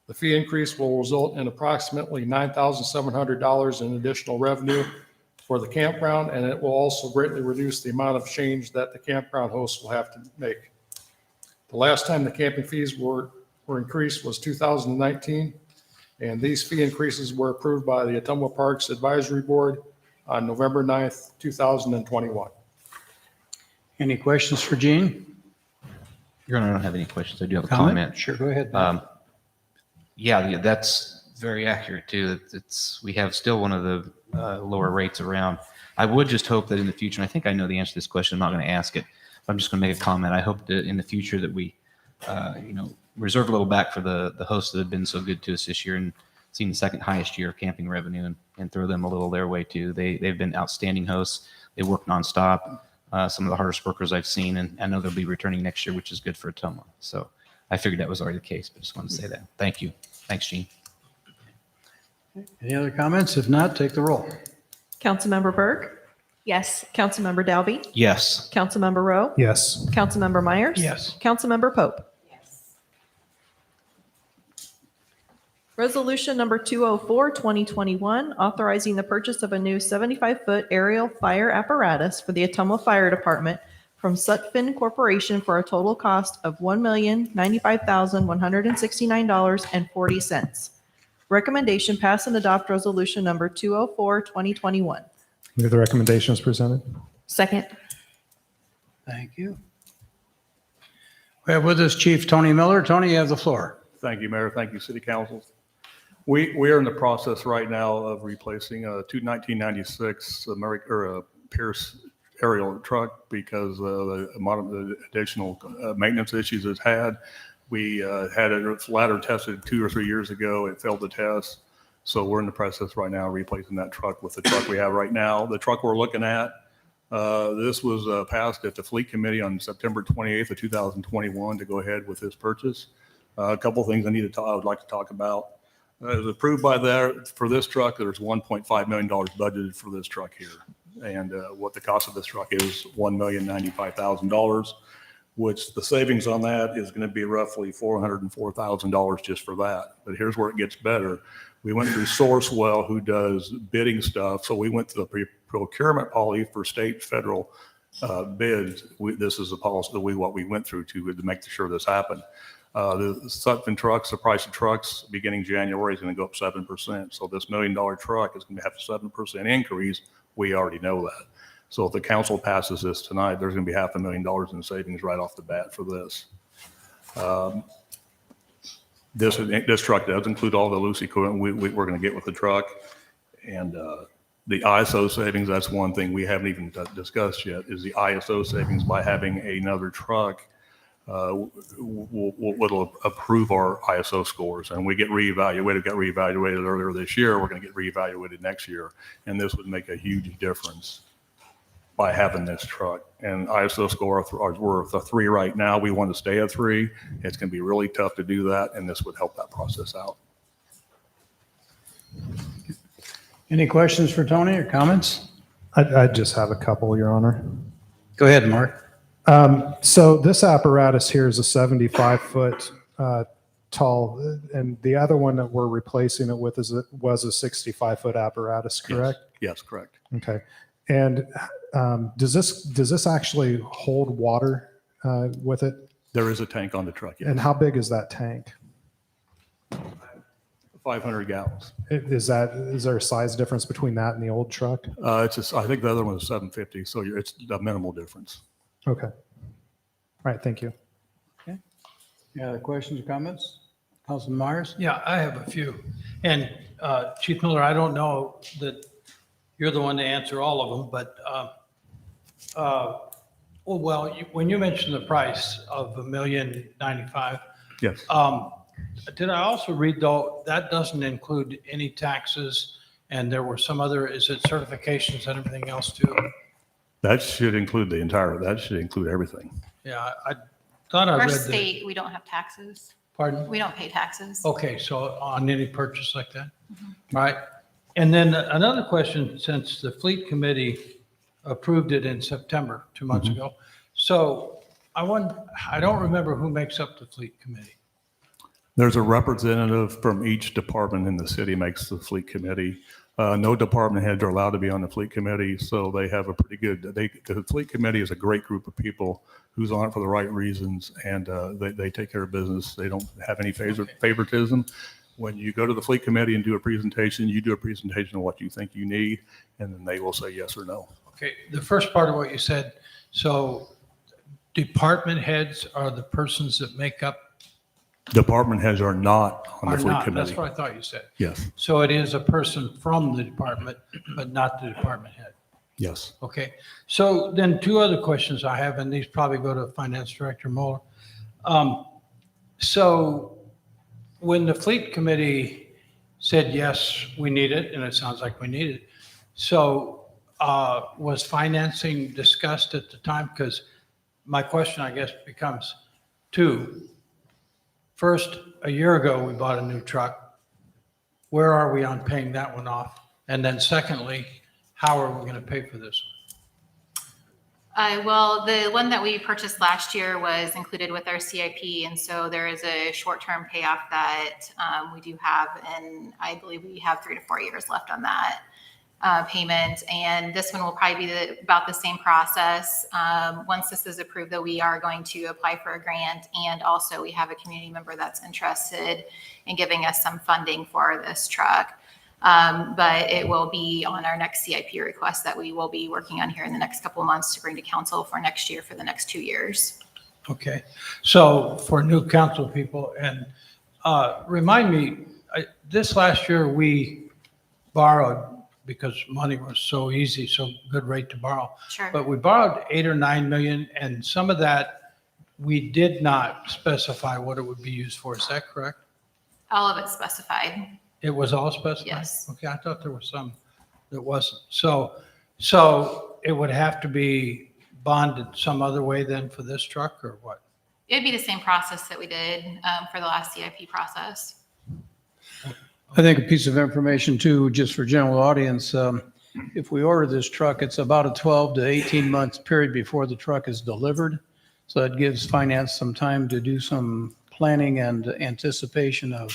S16: The fee increase will result in approximately $9,700 in additional revenue for the campground, and it will also greatly reduce the amount of change that the campground hosts will have to make. The last time the camping fees were increased was 2019, and these fee increases were approved by the Ottumwa Parks Advisory Board on November 9th, 2021.
S3: Any questions for Gene?
S6: Your Honor, I don't have any questions. I do have a comment.
S3: Sure, go ahead.
S6: Yeah, that's very accurate too. We have still one of the lower rates around. I would just hope that in the future, and I think I know the answer to this question, I'm not going to ask it, but I'm just going to make a comment. I hope that in the future that we, reserve a little back for the hosts that have been so good to us this year and seen the second highest year of camping revenue, and throw them a little their way too. They've been outstanding hosts. They work nonstop. Some of the hardest workers I've seen, and I know they'll be returning next year, which is good for Ottumwa. So I figured that was already the case, but just wanted to say that. Thank you. Thanks, Gene.
S3: Any other comments? If not, take the roll.
S4: Councilmember Berg,
S13: Yes.
S4: Councilmember Dalby,
S6: Yes.
S4: Councilmember Rowe,
S7: Yes.
S4: Councilmember Myers.
S9: Yes.
S4: Councilmember Pope.
S12: Yes.
S4: Resolution number 204, 2021, authorizing the purchase of a new 75-foot aerial fire apparatus for the Ottumwa Fire Department from Sutphin Corporation for a total cost of $1,095,169.40. Recommendation pass and adopt resolution number 204, 2021.
S7: Move the recommendation as presented.
S13: Second.
S3: Thank you. We have with us Chief Tony Miller. Tony, you have the floor.
S1: Thank you, Mayor. Thank you, City Council. We are in the process right now of replacing a 1996 Pierce aerial truck because the additional maintenance issues it's had. We had it ladder tested 2 or 3 years ago. It failed the test. So we're in the process right now of replacing that truck with the truck we have right now. The truck we're looking at, this was passed at the Fleet Committee on September 28th of 2021 to go ahead with this purchase. A couple of things I would like to talk about. It was approved by for this truck. There's $1.5 million budgeted for this truck here. And what the cost of this truck is $1,095,000, which the savings on that is going to be roughly $404,000 just for that. But here's where it gets better. We went through Sourcewell, who does bidding stuff. So we went to the procurement policy for state, federal bids. This is the policy that what we went through to make sure this happened. The Sutphin trucks, the price of trucks beginning January is going to go up 7%. So this $1 million truck is going to have a 7% increase. We already know that. So if the council passes this tonight, there's going to be $500,000 in savings right off the bat for this. This truck does include all the loose equipment we're going to get with the truck. And the ISO savings, that's one thing we haven't even discussed yet, is the ISO savings by having another truck will improve our ISO scores. And we got reevaluated earlier this year. We're going to get reevaluated next year. And this would make a huge difference by having this truck. And ISO score, we're a 3 right now. We want to stay at 3. It's going to be really tough to do that. And this would help that process out.
S3: Any questions for Tony or comments?
S7: I just have a couple, Your Honor.
S3: Go ahead, Mark.
S7: So this apparatus here is a 75-foot tall, and the other one that we're replacing it with was a 65-foot apparatus, correct?
S1: Yes, correct.
S7: Okay. And does this actually hold water with it?
S1: There is a tank on the truck, yes.
S7: And how big is that tank?
S1: 500 gallons.
S7: Is there a size difference between that and the old truck?
S1: I think the other one is 750, so it's a minimal difference.
S7: Okay. All right, thank you.
S3: Okay. Any other questions or comments? Councilman Myers?
S9: Yeah, I have a few. And Chief Miller, I don't know that you're the one to answer all of them, but when you mentioned the price of $1,095,000,
S1: yes.
S9: Did I also read though that doesn't include any taxes, and there were some other, is it certifications and everything else too?
S1: That should include everything.
S9: Yeah, I thought I
S17: Our
S9: read
S17: state, we don't have taxes.
S9: Pardon?
S17: We don't pay taxes.
S9: Okay, so on any purchase like that? Right. And then another question, since the Fleet Committee approved it in September, 2 months ago. So I don't remember who makes up the Fleet Committee.
S1: There's a representative from each department in the city makes the Fleet Committee. No department heads are allowed to be on the Fleet Committee, so they have a pretty good, the Fleet Committee is a great group of people who's on it for the right reasons, and they take care of business. They don't have any favoritism. When you go to the Fleet Committee and do a presentation, you do a presentation of what you think you need, and then they will say yes or no.
S9: Okay, the first part of what you said, so department heads are the persons that make up.
S1: Department heads are not on the Fleet Committee.
S9: That's what I thought you said.
S1: Yes.
S9: So it is a person from the department, but not the department head.
S1: Yes.
S9: Okay. So then 2 other questions I have, and these probably go to Finance Director Mueller. So when the Fleet Committee said, yes, we need it, and it sounds like we need it. So was financing discussed at the time? Because my question, I guess, becomes 2. First, a year ago, we bought a new truck. Where are we on paying that one off? And then secondly, how are we going to pay for this one?
S17: Well, the one that we purchased last year was included with our CIP. And so there is a short-term payoff that we do have. And I believe we have 3 to 4 years left on that. payment. And this one will probably be about the same process. Once this is approved, though, we are going to apply for a grant. And also we have a community member that's interested in giving us some funding for this truck. But it will be on our next CIP request that we will be working on here in the next couple of months to bring to council for next year for the next 2 years.
S9: Okay, so for new council people, and remind me, this last year we borrowed because money was so easy, so good rate to borrow.
S17: Sure.
S9: But we borrowed 8 or 9 million, and some of that we did not specify what it would be used for. Is that correct?
S17: All of it's specified.
S9: It was all specified?
S17: Yes.
S9: Okay, I thought there was some that wasn't. So it would have to be bonded some other way than for this truck, or what?
S17: It'd be the same process that we did for the last CIP process.
S3: I think a piece of information too, just for general audience, if we order this truck, it's about a 12 to 18 months period before the truck is delivered. So it gives finance some time to do some planning and anticipation of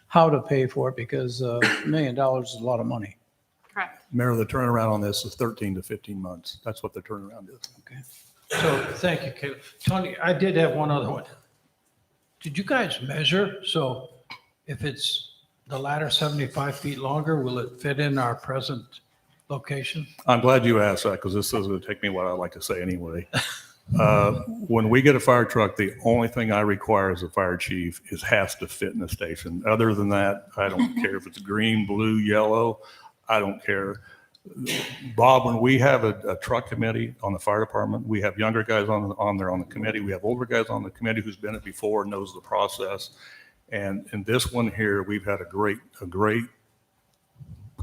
S3: how to pay for it, because $1 million is a lot of money.
S17: Correct.
S1: Mayor, the turnaround on this is 13 to 15 months. That's what the turnaround is.
S3: Okay.
S9: So thank you, Caleb. Tony, I did have one other one. Did you guys measure? So if it's the ladder 75 feet longer, will it fit in our present location?
S1: I'm glad you asked that, because this is going to take me what I like to say anyway. When we get a fire truck, the only thing I require as a fire chief is has to fit in the station. Other than that, I don't care if it's green, blue, yellow. I don't care. Bob, when we have a truck committee on the fire department, we have younger guys on there on the committee. We have older guys on the committee who's been it before, knows the process. And in this one here, we've had a great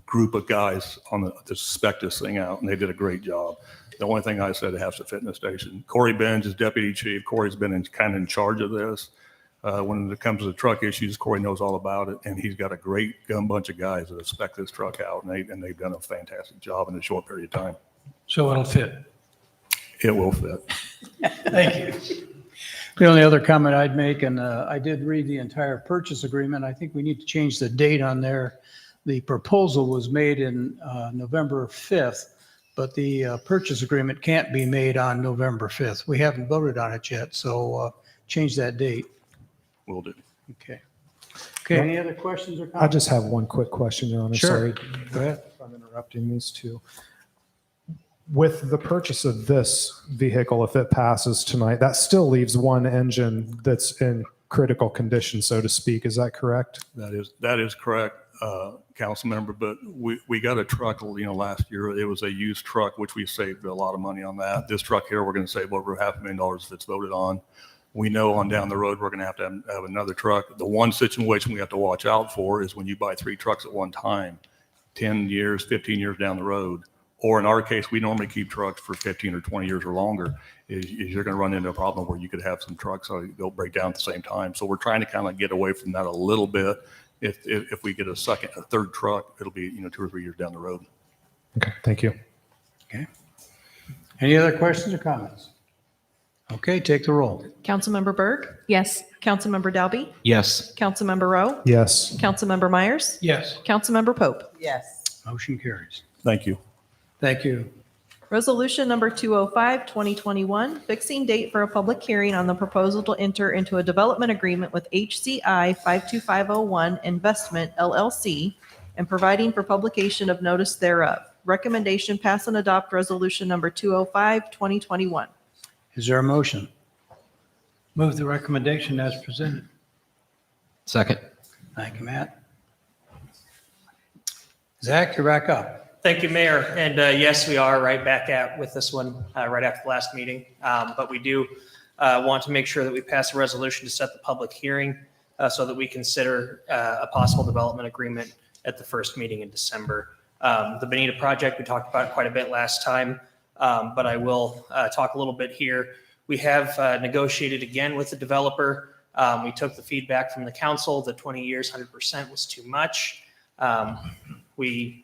S1: group of guys to spec this thing out, and they did a great job. The only thing I said, it has to fit in the station. Corey Benj is deputy chief. Corey's been kind of in charge of this. When it comes to the truck issues, Corey knows all about it, and he's got a great bunch of guys that have spec this truck out, and they've done a fantastic job in a short period of time.
S9: So it'll fit.
S1: It will fit.
S9: Thank you.
S3: The only other comment I'd make, and I did read the entire purchase agreement. I think we need to change the date on there. The proposal was made in November 5th, but the purchase agreement can't be made on November 5th. We haven't voted on it yet, so change that date.
S1: Will do.
S3: Okay. Okay, any other questions or comments?
S7: I just have one quick question, Your Honor.
S3: Sure.
S7: Sorry.
S3: Go ahead.
S7: If I'm interrupting these two. With the purchase of this vehicle, if it passes tonight, that still leaves one engine that's in critical condition, so to speak. Is that correct?
S1: That is correct, council member. But we got a truck, last year. It was a used truck, which we saved a lot of money on that. This truck here, we're going to save over $500,000 if it's voted on. We know on down the road, we're going to have another truck. The one situation we have to watch out for is when you buy 3 trucks at one time, 10 years, 15 years down the road. Or in our case, we normally keep trucks for 15 or 20 years or longer, is you're going to run into a problem where you could have some trucks, so they'll break down at the same time. So we're trying to kind of get away from that a little bit. If we get a third truck, it'll be, 2 or 3 years down the road.
S7: Okay, thank you.
S3: Okay. Any other questions or comments? Okay, take the roll.
S4: Councilmember Berg?
S13: Yes.
S4: Councilmember Dalby?
S6: Yes.
S4: Councilmember Rowe?
S7: Yes.
S4: Councilmember Myers?
S9: Yes.
S4: Councilmember Pope?
S12: Yes.
S3: Motion carries.
S1: Thank you.
S3: Thank you.
S4: Resolution number 205, 2021, fixing date for a public hearing on the proposal to enter into a development agreement with HCI 52501 Investment LLC and providing for publication of notice thereof. Recommendation, pass and adopt resolution number 205, 2021.
S3: Is there a motion?
S9: Move the recommendation as presented.
S6: Second.
S3: Thank you, Matt. Zach, you're back up.
S15: Thank you, Mayor. And yes, we are right back at with this one right after the last meeting. But we do want to make sure that we pass a resolution to set the public hearing so that we consider a possible development agreement at the first meeting in December. The Bonita project, we talked about it quite a bit last time, but I will talk a little bit here. We have negotiated again with the developer. We took the feedback from the council that 20 years, 100% was too much. We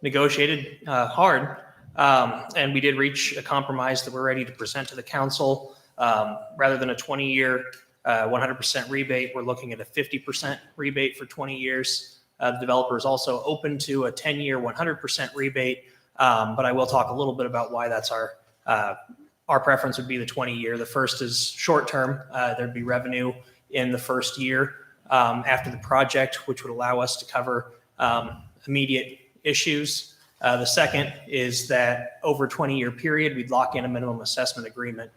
S15: negotiated hard, and we did reach a compromise that we're ready to present to the council. Rather than a 20-year 100% rebate, we're looking at a 50% rebate for 20 years. The developer is also open to a 10-year 100% rebate, but I will talk a little bit about why that's our preference would be the 20-year. The first is short-term. There'd be revenue in the first year after the project, which would allow us to cover immediate issues. The second is that over a 20-year period, we'd lock in a minimum assessment agreement,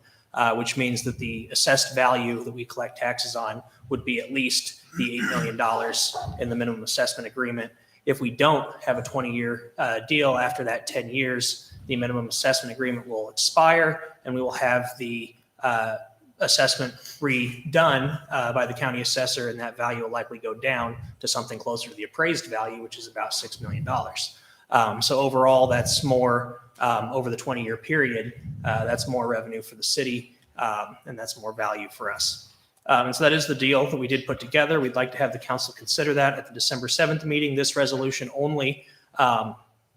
S15: which means that the assessed value that we collect taxes on would be at least the $8 million in the minimum assessment agreement. If we don't have a 20-year deal after that 10 years, the minimum assessment agreement will expire and we will have the assessment redone by the county assessor, and that value will likely go down to something closer to the appraised value, which is about $6 million. So overall, that's more over the 20-year period. That's more revenue for the city, and that's more value for us. And so that is the deal that we did put together. We'd like to have the council consider that at the December 7th meeting. This resolution only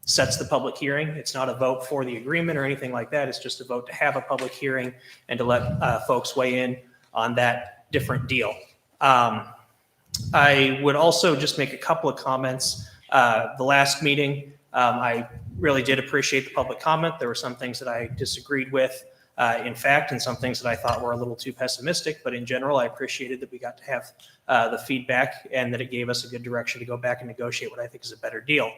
S15: sets the public hearing. It's not a vote for the agreement or anything like that. It's just a vote to have a public hearing and to let folks weigh in on that different deal. I would also just make a couple of comments. The last meeting, I really did appreciate the public comment. There were some things that I disagreed with, in fact, and some things that I thought were a little too pessimistic. But in general, I appreciated that we got to have the feedback and that it gave us a good direction to go back and negotiate what I think is a better deal.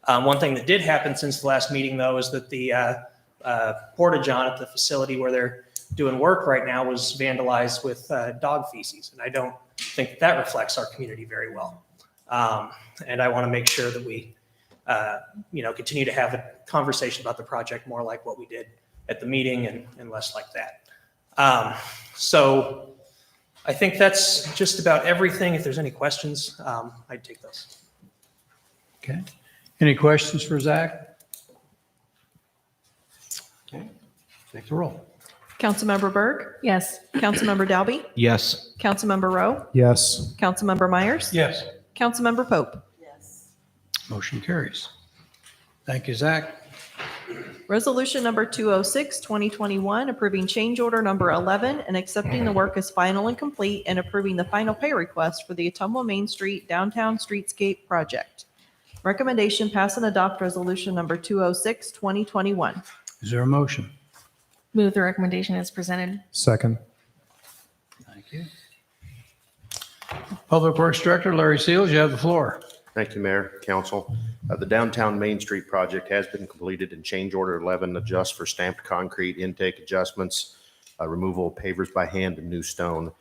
S15: One thing that did happen since the last meeting, though, is that the porta-john at the facility where they're doing work right now was vandalized with dog feces. And I don't think that reflects our community very well. And I want to make sure that we continue to have a conversation about the project more like what we did at the meeting and less like that. So I think that's just about everything. If there's any questions, I'd take those.
S3: Okay. Any questions for Zach? Okay. Take the roll.
S4: Councilmember Berg,
S13: Yes.
S4: Councilmember Dalby,
S6: Yes.
S4: Councilmember Rowe,
S7: Yes.
S4: Councilmember Myers,
S9: Yes.
S4: Councilmember Pope.
S3: Motion carries. Thank you, Zach.
S4: Resolution number 206, 2021, approving change order number 11 and accepting the work as final and complete and approving the final pay request for the Ottumwa Main Street Downtown Streetscape Project. Recommendation: pass and adopt resolution number 206, 2021.
S3: Is there a motion?
S13: Move the recommendation as presented.
S7: Second.
S3: Thank you. Public Works Director Larry Seals, you have the floor.
S18: Thank you, Mayor, Council. The downtown Main Street project has been completed and change order 11 adjusts for stamped concrete intake adjustments, removal of pavers by hand and new stone.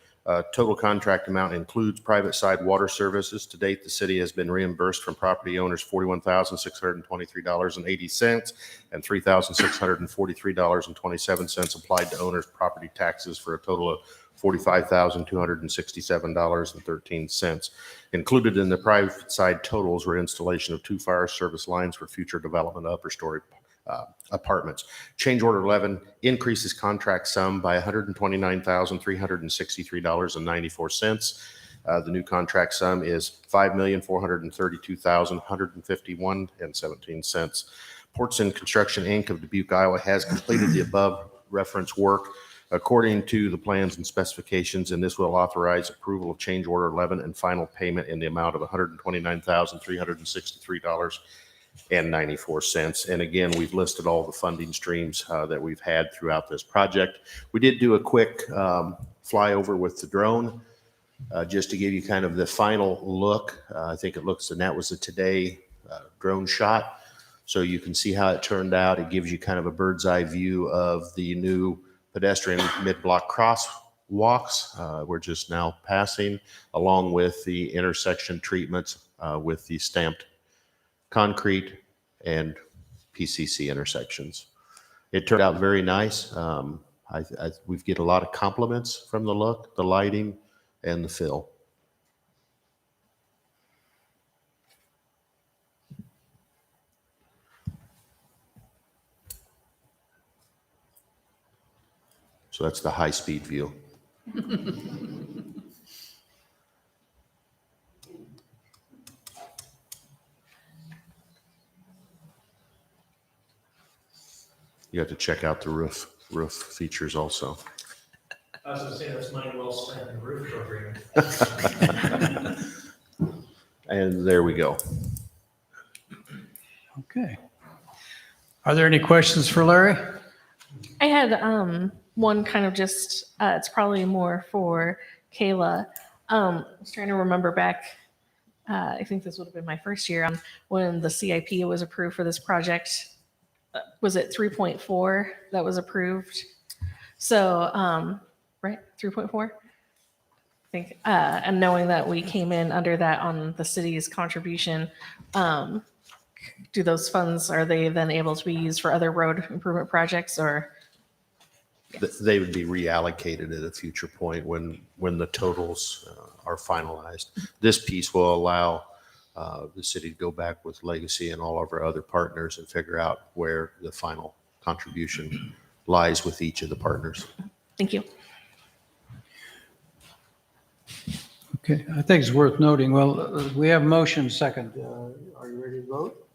S18: Total contract amount includes private side water services. To date, the city has been reimbursed from property owners $41,623.80 and $3,643.27 applied to owners' property taxes for a total of $45,267.13. Included in the private side totals were installation of 2 fire service lines for future development of upper story apartments. Change order 11 increases contract sum by $129,363.94. The new contract sum is $5,432,151.17. Portson Construction Inc. of Dubuque, Iowa has completed the above reference work according to the plans and specifications, and this will authorize approval of change order 11 and final payment in the amount of $129,363.94. And again, we've listed all the funding streams that we've had throughout this project. We did do a quick flyover with the drone just to give you kind of the final look. I think it looks, and that was a today drone shot. So you can see how it turned out. It gives you kind of a bird's eye view of the new pedestrian mid-block crosswalks we're just now passing, along with the intersection treatments with the stamped concrete and PCC intersections. It turned out very nice. We get a lot of compliments from the look, the lighting, and the fill. So that's the high-speed view. You have to check out the roof features also.
S15: I was going to say that's money well spent in the roof program.
S18: And there we go.
S3: Okay. Are there any questions for Larry?
S13: I had one kind of just, it's probably more for Kayla. I was trying to remember back, I think this would have been my first year when the CIP was approved for this project. Was it 3.4 that was approved? So, right, 3.4? I think, and knowing that we came in under that on the city's contribution, do those funds, are they then able to be used for other road improvement projects or?
S18: They would be reallocated at a future point when the totals are finalized. This piece will allow the city to go back with Legacy and all of our other partners and figure out where the final contribution lies with each of the partners.
S13: Thank you.
S9: Okay, I think it's worth noting, well, we have motion second. Are you ready to vote?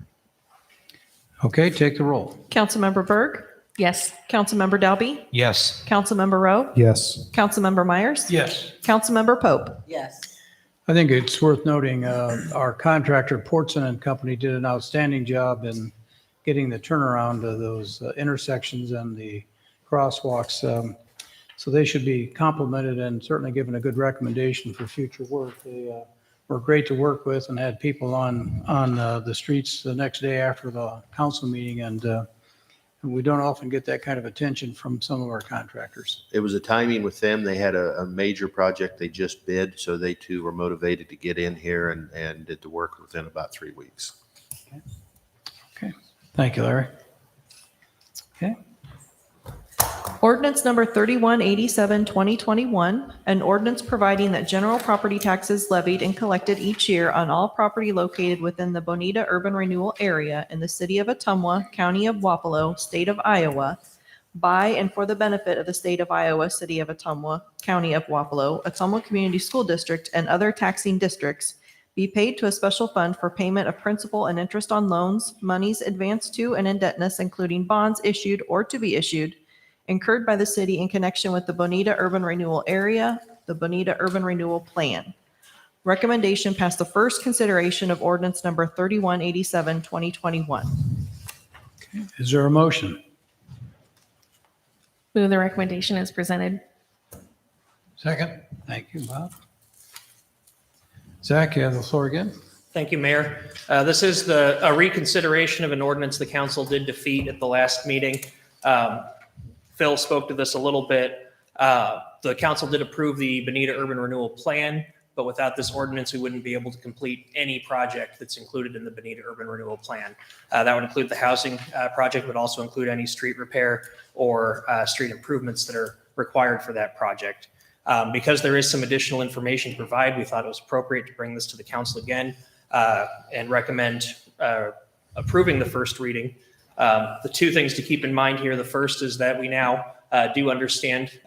S9: Okay, take the roll.
S4: Councilmember Berg,
S13: Yes.
S4: Councilmember Dalby,
S6: Yes.
S4: Councilmember Rowe,
S7: Yes.
S4: Councilmember Myers,
S9: Yes.
S4: Councilmember Pope.
S12: Yes.
S3: I think it's worth noting, our contractor, Portson and Company, did an outstanding job in getting the turnaround of those intersections and the crosswalks. So they should be complimented and certainly given a good recommendation for future work. They were great to work with and had people on the streets the next day after the council meeting. And we don't often get that kind of attention from some of our contractors.
S18: It was a timing with them. They had a major project they just bid, so they too were motivated to get in here and did the work within about 3 weeks.
S3: Okay. Thank you, Larry. Okay.
S4: Ordinance number 3187, 2021, an ordinance providing that general property taxes levied and collected each year on all property located within the Bonita Urban Renewal Area in the city of Ottumwa, county of Wapello, state of Iowa, by and for the benefit of the state of Iowa, city of Ottumwa, county of Wapello, Ottumwa Community School District, and other taxing districts, be paid to a special fund for payment of principal and interest on loans, monies advanced to and indebtedness, including bonds issued or to be issued, incurred by the city in connection with the Bonita Urban Renewal Area, the Bonita Urban Renewal Plan. Recommendation passed the first consideration of ordinance number 3187, 2021.
S3: Is there a motion?
S13: Move the recommendation as presented.
S9: Second. Thank you, Bob. Zach, you have the floor again.
S15: Thank you, Mayor. This is a reconsideration of an ordinance the council did defeat at the last meeting. Phil spoke to this a little bit. The council did approve the Bonita Urban Renewal Plan, but without this ordinance, we wouldn't be able to complete any project that's included in the Bonita Urban Renewal Plan. That would include the housing project, but also include any street repair or street improvements that are required for that project. Because there is some additional information to provide, we thought it was appropriate to bring this to the council again and recommend approving the first reading. The two things to keep in mind here, the first is that we now do understand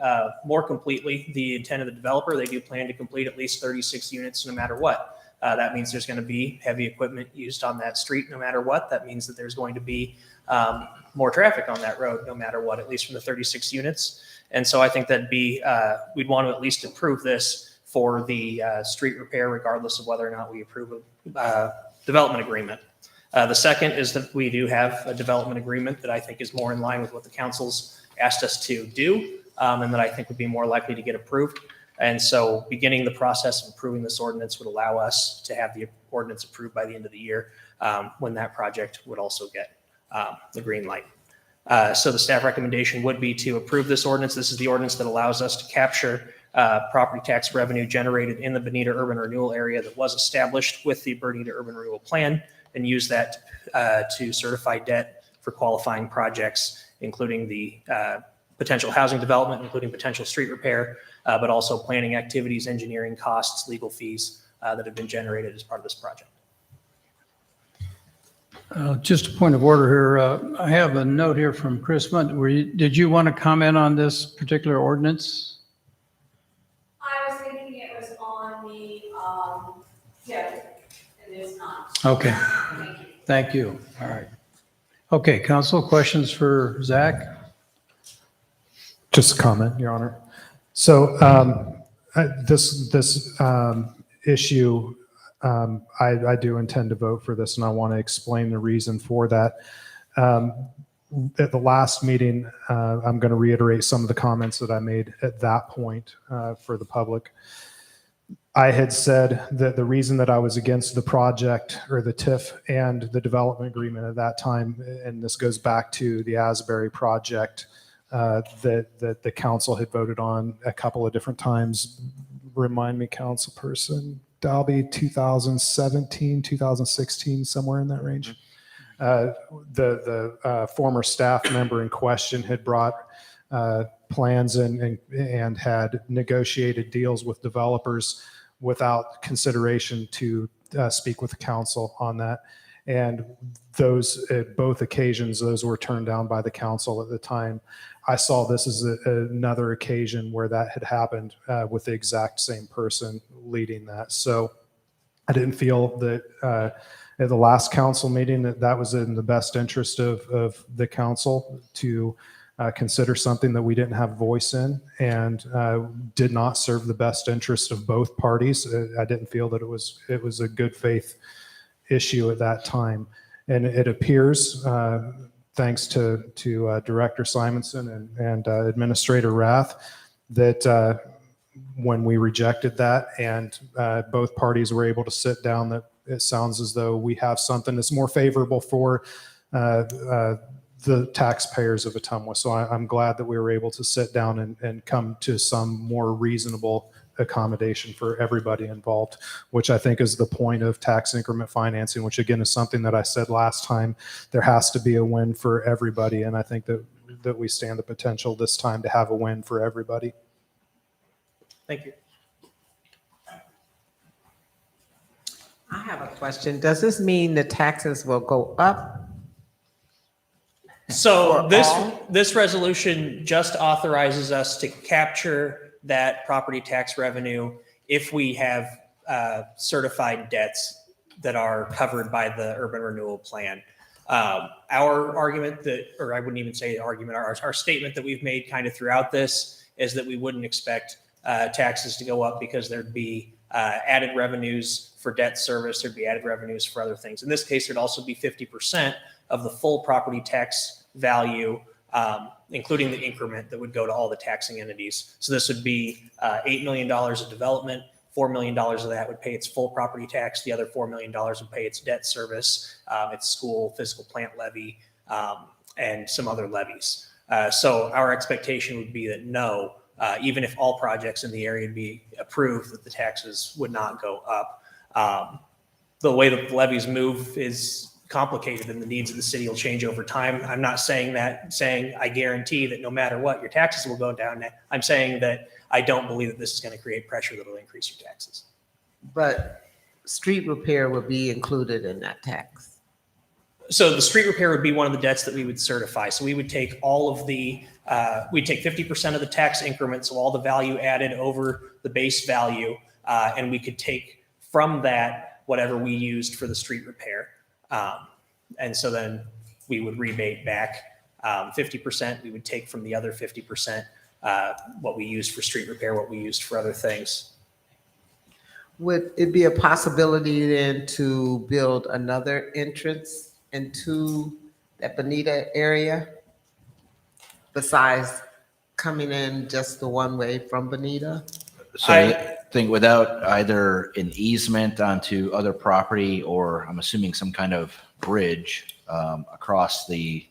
S15: more completely the intent of the developer. They do plan to complete at least 36 units no matter what. That means there's going to be heavy equipment used on that street no matter what. That means that there's going to be more traffic on that road no matter what, at least from the 36 units. And so I think that'd be, we'd want to at least approve this for the street repair regardless of whether or not we approve a development agreement. The second is that we do have a development agreement that I think is more in line with what the council's asked us to do, and that I think would be more likely to get approved. And so beginning the process of approving this ordinance would allow us to have the ordinance approved by the end of the year, when that project would also get the green light. So the staff recommendation would be to approve this ordinance. This is the ordinance that allows us to capture property tax revenue generated in the Bonita Urban Renewal Area that was established with the Bonita Urban Renewal Plan, and use that to certify debt for qualifying projects, including the potential housing development, including potential street repair, but also planning activities, engineering costs, legal fees that have been generated as part of this project.
S3: Just a point of order here. I have a note here from Chris Munt. Did you want to comment on this particular ordinance?
S14: I was thinking it was on the, yeah, it is not.
S3: Okay. Thank you. All right. Okay, council, questions for Zach?
S7: Just a comment, Your Honor. So this issue I do intend to vote for this, and I want to explain the reason for that. At the last meeting, I'm going to reiterate some of the comments that I made at that point for the public. I had said that the reason that I was against the project or the TIF and the development agreement at that time, and this goes back to the Asbury project that the council had voted on a couple of different times. Remind me, councilperson Dalby, 2017, 2016, somewhere in that range. The former staff member in question had brought plans and had negotiated deals with developers without consideration to speak with the council on that. And those, at both occasions, those were turned down by the council at the time. I saw this as another occasion where that had happened with the exact same person leading that. So I didn't feel that at the last council meeting that was in the best interest of the council to consider something that we didn't have voice in and did not serve the best interest of both parties. I didn't feel that it was a good faith issue at that time. And it appears, thanks to Director Simonson and Administrator Rath, that when we rejected that and both parties were able to sit down, that it sounds as though we have something that's more favorable for the taxpayers of Ottumwa. So I'm glad that we were able to sit down and come to some more reasonable accommodation for everybody involved, which I think is the point of tax increment financing, which again is something that I said last time. There has to be a win for everybody, and I think that we stand the potential this time to have a win for everybody.
S15: Thank you.
S12: I have a question. Does this mean the taxes will go up?
S15: So
S12: For
S15: this
S12: all?
S15: this resolution just authorizes us to capture that property tax revenue if we have certified debts that are covered by the urban renewal plan. Our argument that, or I wouldn't even say argument, our statement that we've made kind of throughout this is that we wouldn't expect taxes to go up because there'd be added revenues for debt service, there'd be added revenues for other things. In this case, there'd also be 50% of the full property tax value, including the increment that would go to all the taxing entities. So this would be $8 million of development, $4 million of that would pay its full property tax. The other $4 million would pay its debt service, its school, physical plant levy, and some other levies. So our expectation would be that no, even if all projects in the area would be approved, that the taxes would not go up. The way that the levies move is complicated and the needs of the city will change over time. I'm not saying I guarantee that no matter what, your taxes will go down. I'm saying that I don't believe that this is going to create pressure that will increase your taxes.
S12: But street repair would be included in that tax.
S15: So the street repair would be one of the debts that we would certify. So we would take all of we'd take 50% of the tax increment, so all the value added over the base value, and we could take from that whatever we used for the street repair. And so then we would rebate back 50%. We would take from the other 50% what we used for street repair, what we used for other things.
S12: Would it be a possibility then to build another entrance into that Bonita area besides coming in just the one way from Bonita?
S10: So I think without either an easement onto other property or I'm assuming some kind of bridge across the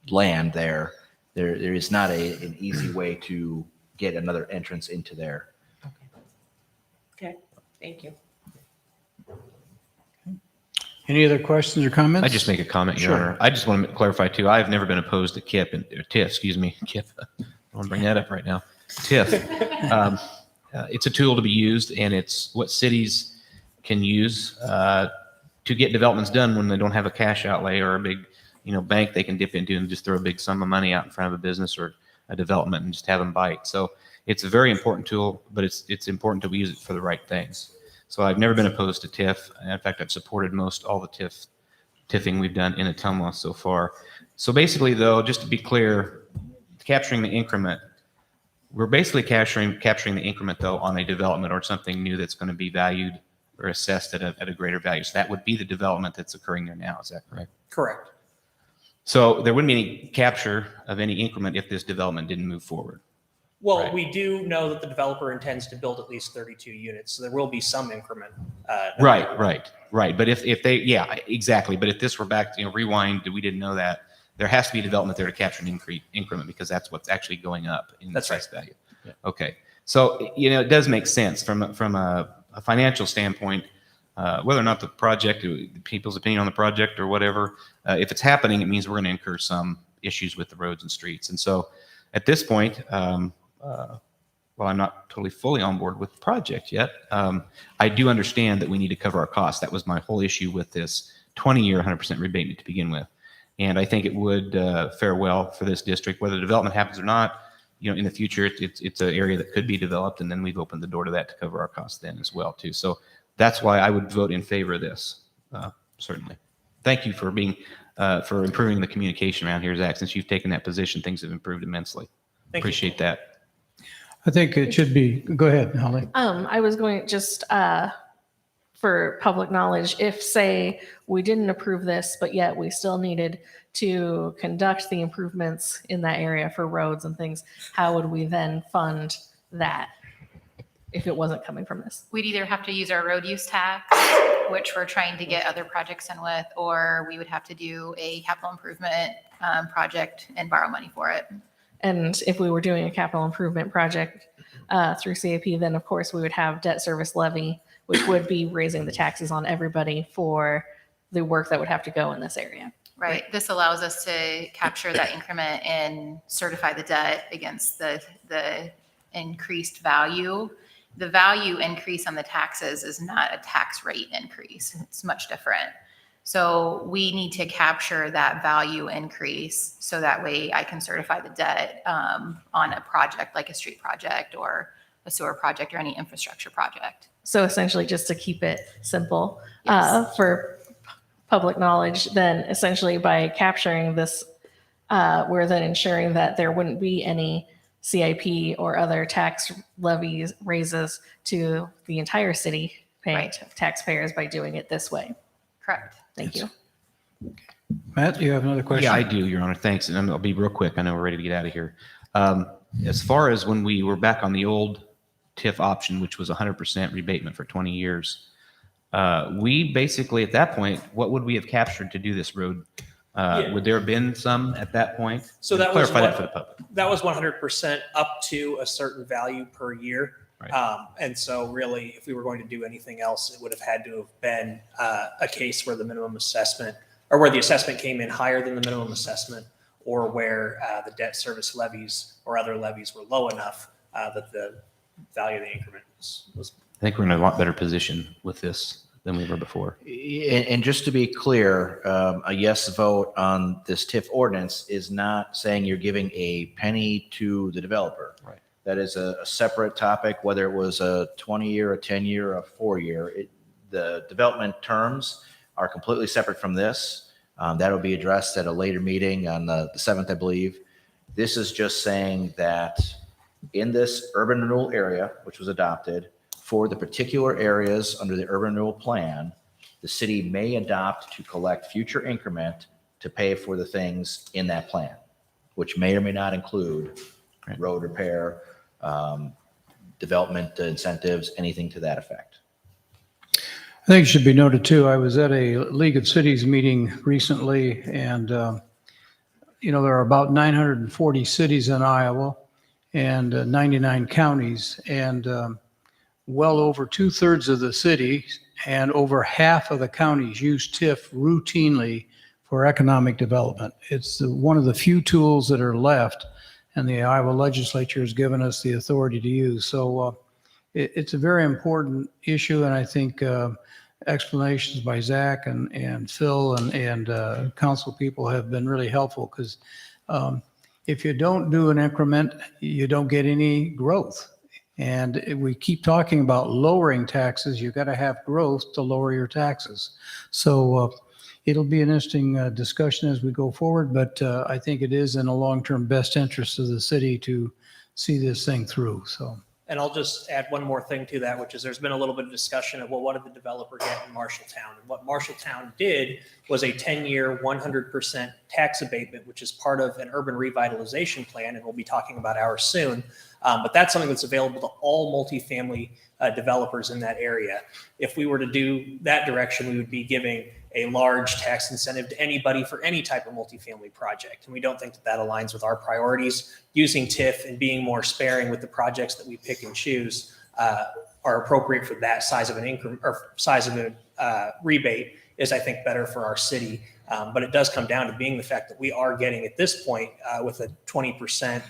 S10: land there is not an easy way to get another entrance into there.
S12: Okay, thank you.
S9: Any other questions or comments?
S6: I just make a comment, Your
S9: Sure.
S6: Honor. I just want to clarify too. I've never been opposed to TIF, excuse me, KIF. I want to bring that up right now. TIF. It's a tool to be used, and it's what cities can use to get developments done when they don't have a cash outlay or a big, bank they can dip into and just throw a big sum of money out in front of a business or a development and just have them bite. So it's a very important tool, but it's important that we use it for the right things. So I've never been opposed to TIF. In fact, I've supported most all the TIFing we've done in Ottumwa so far. So basically, though, just to be clear, capturing the increment, we're basically capturing the increment, though, on a development or something new that's going to be valued or assessed at a greater value. So that would be the development that's occurring there now. Is that correct?
S15: Correct.
S6: So there wouldn't be any capture of any increment if this development didn't move forward.
S15: Well,
S6: Right.
S15: we do know that the developer intends to build at least 32 units, so there will be some increment.
S6: Right. But if they, yeah, exactly. But if this were back, rewind, we didn't know that. There has to be development there to capture an increment because that's what's actually going up in
S15: That's
S6: assessed value. Yeah. Okay. So, it does make sense from a financial standpoint, whether or not the project, people's opinion on the project or whatever, if it's happening, it means we're going to incur some issues with the roads and streets. And so at this point, while I'm not totally fully on board with the project yet, I do understand that we need to cover our costs. That was my whole issue with this 20-year 100% rebatement to begin with. And I think it would fare well for this district, whether development happens or not. In the future, it's an area that could be developed, and then we've opened the door to that to cover our costs then as well, too. So that's why I would vote in favor of this, certainly. Thank you for for improving the communication around here, Zach. Since you've taken that position, things have improved immensely.
S15: Thank you.
S6: Appreciate that.
S3: I think it should be, go ahead, Holly.
S13: I was going just for public knowledge, if say we didn't approve this, but yet we still needed to conduct the improvements in that area for roads and things, how would we then fund that if it wasn't coming from this?
S17: We'd either have to use our road use tax, which we're trying to get other projects in with, or we would have to do a capital improvement project and borrow money for it.
S13: And if we were doing a capital improvement project through CAP, then of course we would have debt service levy, which would be raising the taxes on everybody for the work that would have to go in this area.
S17: Right. This allows us to capture that increment and certify the debt against the increased value. The value increase on the taxes is not a tax rate increase. It's much different. So we need to capture that value increase so that way I can certify the debt on a project like a street project or a sewer project or any infrastructure project.
S13: So essentially, just to keep it simple,
S17: Yes.
S13: for public knowledge, then essentially by capturing this, we're then ensuring that there wouldn't be any CIP or other tax levies raises to the entire city paying
S17: Right.
S13: taxpayers by doing it this way.
S17: Correct.
S13: Thank you.
S3: Matt, you have another question?
S6: Yeah, I do, Your Honor. Thanks. And I'll be real quick. I know we're ready to get out of here. As far as when we were back on the old TIF option, which was 100% rebatement for 20 years, we basically, at that point, what would we have captured to do this road? Would there have been some at that point?
S15: So that was
S6: Clarify that for the public.
S15: That was 100% up to a certain value per year.
S6: Right.
S15: And so really, if we were going to do anything else, it would have had to have been a case where the minimum assessment or where the assessment came in higher than the minimum assessment or where the debt service levies or other levies were low enough that the value of the increment was.
S6: I think we're in a lot better position with this than we were before.
S10: And just to be clear, a yes vote on this TIF ordinance is not saying you're giving a penny to the developer.
S6: Right.
S10: That is a separate topic, whether it was a 20-year, a 10-year, a 4-year. The development terms are completely separate from this. That'll be addressed at a later meeting on the 7th, I believe. This is just saying that in this urban renewal area, which was adopted, for the particular areas under the urban renewal plan, the city may adopt to collect future increment to pay for the things in that plan, which may or may not include road repair, development incentives, anything to that effect.
S3: I think it should be noted too, I was at a League of Cities meeting recently and, there are about 940 cities in Iowa and 99 counties and well over 2/3 of the cities and over half of the counties use TIF routinely for economic development. It's one of the few tools that are left and the Iowa legislature has given us the authority to use. So it's a very important issue, and I think explanations by Zach and Phil and council people have been really helpful because if you don't do an increment, you don't get any growth. And we keep talking about lowering taxes. You've got to have growth to lower your taxes. So it'll be an interesting discussion as we go forward, but I think it is in the long-term best interest of the city to see this thing through. So
S15: And I'll just add one more thing to that, which is there's been a little bit of discussion of, well, what did the developer get in Marshalltown? And what Marshalltown did was a 10-year, 100% tax abatement, which is part of an urban revitalization plan, and we'll be talking about ours soon. But that's something that's available to all multifamily developers in that area. If we were to do that direction, we would be giving a large tax incentive to anybody for any type of multifamily project. And we don't think that that aligns with our priorities. Using TIF and being more sparing with the projects that we pick and choose are appropriate for that size of an increment or size of a rebate is, I think, better for our city. But it does come down to being the fact that we are getting at this point with a 20%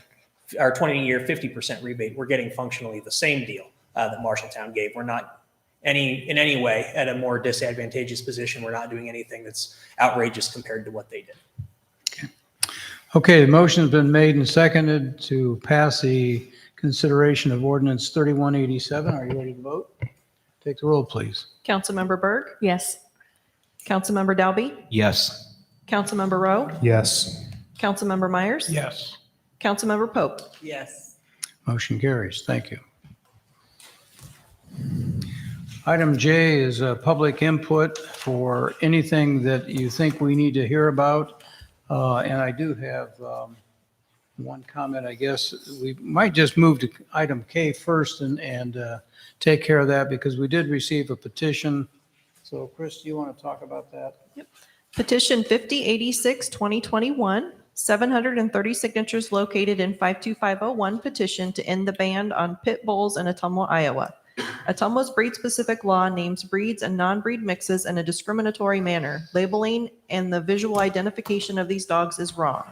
S15: or 20-year 50% rebate, we're getting functionally the same deal that Marshalltown gave. We're not in any way at a more disadvantageous position. We're not doing anything that's outrageous compared to what they did.
S3: Okay, the motion has been made and seconded to pass the consideration of ordinance 3187. Are you ready to vote? Take the roll, please.
S4: Councilmember Berg,
S13: Yes.
S4: Councilmember Dalby,
S6: Yes.
S4: Councilmember Rowe,
S7: Yes.
S4: Councilmember Myers,
S9: Yes.
S4: Councilmember Pope.
S12: Yes.
S3: Motion carries. Thank you. Item J is public input for anything that you think we need to hear about. And I do have one comment, I guess. We might just move to item K first and take care of that because we did receive a petition. So Chris, do you want to talk about that?
S4: Petition 5086, 2021, 730 signatures located in 52501 petition to end the ban on pit bulls in Ottumwa, Iowa. Ottumwa's breed-specific law names breeds and non-breed mixes in a discriminatory manner. Labeling and the visual identification of these dogs is wrong.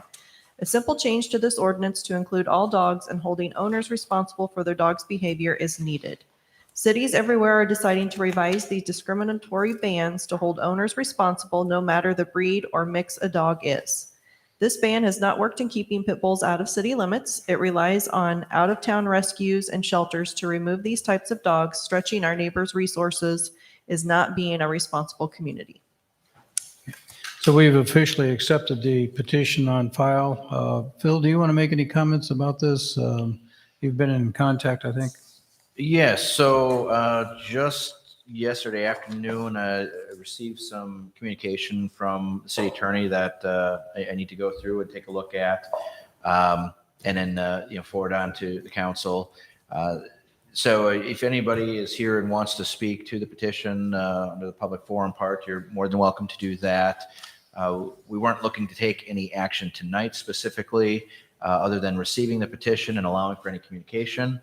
S4: A simple change to this ordinance to include all dogs and holding owners responsible for their dog's behavior is needed. Cities everywhere are deciding to revise these discriminatory bans to hold owners responsible no matter the breed or mix a dog is. This ban has not worked in keeping pit bulls out of city limits. It relies on out-of-town rescues and shelters to remove these types of dogs. Stretching our neighbors' resources is not being a responsible community.
S3: So we've officially accepted the petition on file. Phil, do you want to make any comments about this? You've been in contact, I think.
S10: Yes, so just yesterday afternoon, I received some communication from the city attorney that I need to go through and take a look at, and then forward on to the council. So if anybody is here and wants to speak to the petition under the public forum part, you're more than welcome to do that. We weren't looking to take any action tonight specifically, other than receiving the petition and allowing for any communication.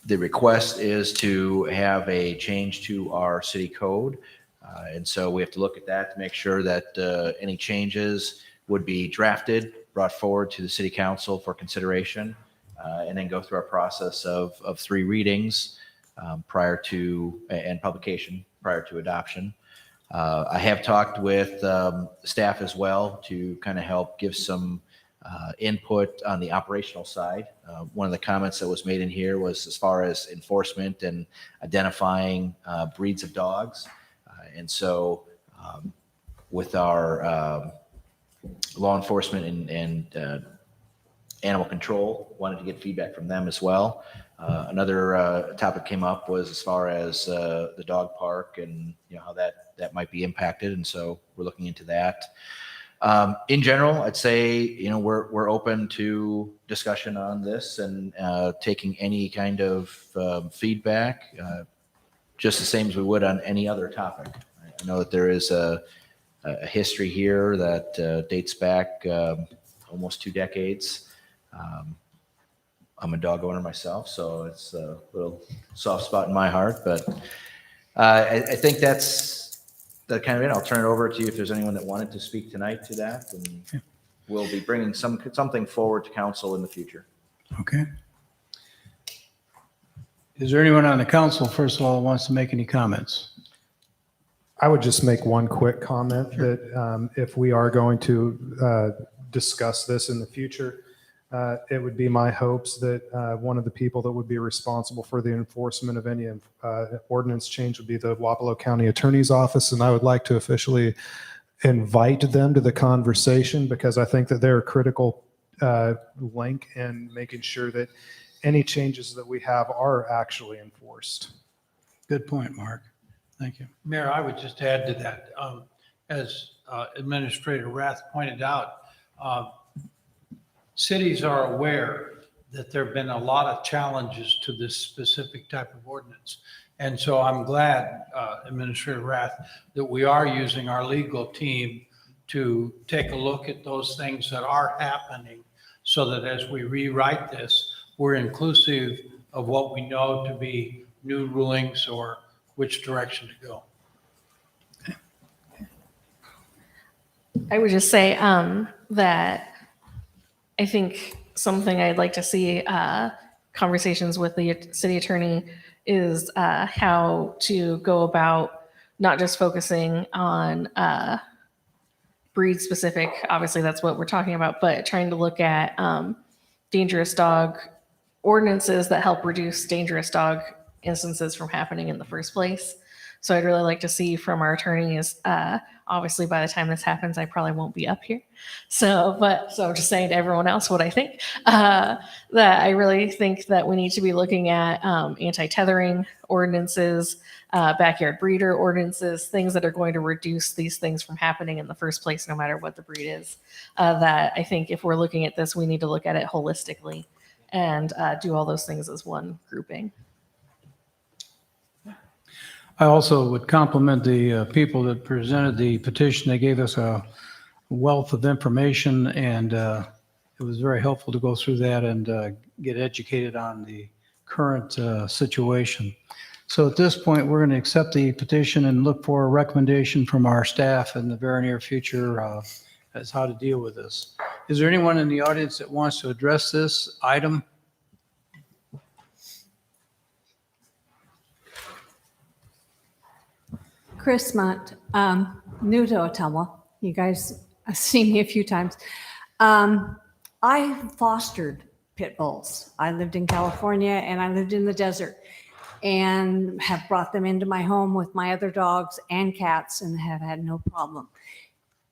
S10: The request is to have a change to our city code. And so we have to look at that to make sure that any changes would be drafted, brought forward to the city council for consideration, and then go through our process of 3 readings prior to, and publication prior to adoption. I have talked with staff as well to kind of help give some input on the operational side. One of the comments that was made in here was as far as enforcement and identifying breeds of dogs. And so with our law enforcement and animal control, wanted to get feedback from them as well. Another topic came up was as far as the dog park and how that might be impacted. And so we're looking into that. In general, I'd say, we're open to discussion on this and taking any kind of feedback, just the same as we would on any other topic. I know that there is a history here that dates back almost 2 decades. I'm a dog owner myself, so it's a little soft spot in my heart, but I think that's kind of it. I'll turn it over to you if there's anyone that wanted to speak tonight to that, and we'll be bringing something forward to council in the future.
S3: Okay. Is there anyone on the council, first of all, that wants to make any comments?
S7: I would just make one quick comment that if we are going to discuss this in the future, it would be my hopes that one of the people that would be responsible for the enforcement of any ordinance change would be the Wapello County Attorney's Office. And I would like to officially invite them to the conversation because I think that they're a critical link in making sure that any changes that we have are actually enforced.
S9: Good point, Mark. Thank you. Mayor, I would just add to that. As Administrator Rath pointed out, cities are aware that there have been a lot of challenges to this specific type of ordinance. And so I'm glad, Administrator Rath, that we are using our legal team to take a look at those things that are happening so that as we rewrite this, we're inclusive of what we know to be new rulings or which direction to go.
S13: I would just say that I think something I'd like to see conversations with the city attorney is how to go about not just focusing on breed specific, obviously that's what we're talking about, but trying to look at dangerous dog ordinances that help reduce dangerous dog instances from happening in the first place. So I'd really like to see from our attorney is obviously by the time this happens, I probably won't be up here. So I'm just saying to everyone else what I think, that I really think that we need to be looking at anti-tethering ordinances, backyard breeder ordinances, things that are going to reduce these things from happening in the first place, no matter what the breed is. That I think if we're looking at this, we need to look at it holistically and do all those things as one grouping.
S9: I also would compliment the people that presented the petition. They gave us a wealth of information, and it was very helpful to go through that and get educated on the current situation. So at this point, we're going to accept the petition and look for a recommendation from our staff in the very near future as how to deal with this. Is there anyone in the audience that wants to address this item?
S14: Chris Mott, new to Ottumwa. You guys have seen me a few times. I fostered pit bulls. I lived in California and I lived in the desert and have brought them into my home with my other dogs and cats and have had no problem.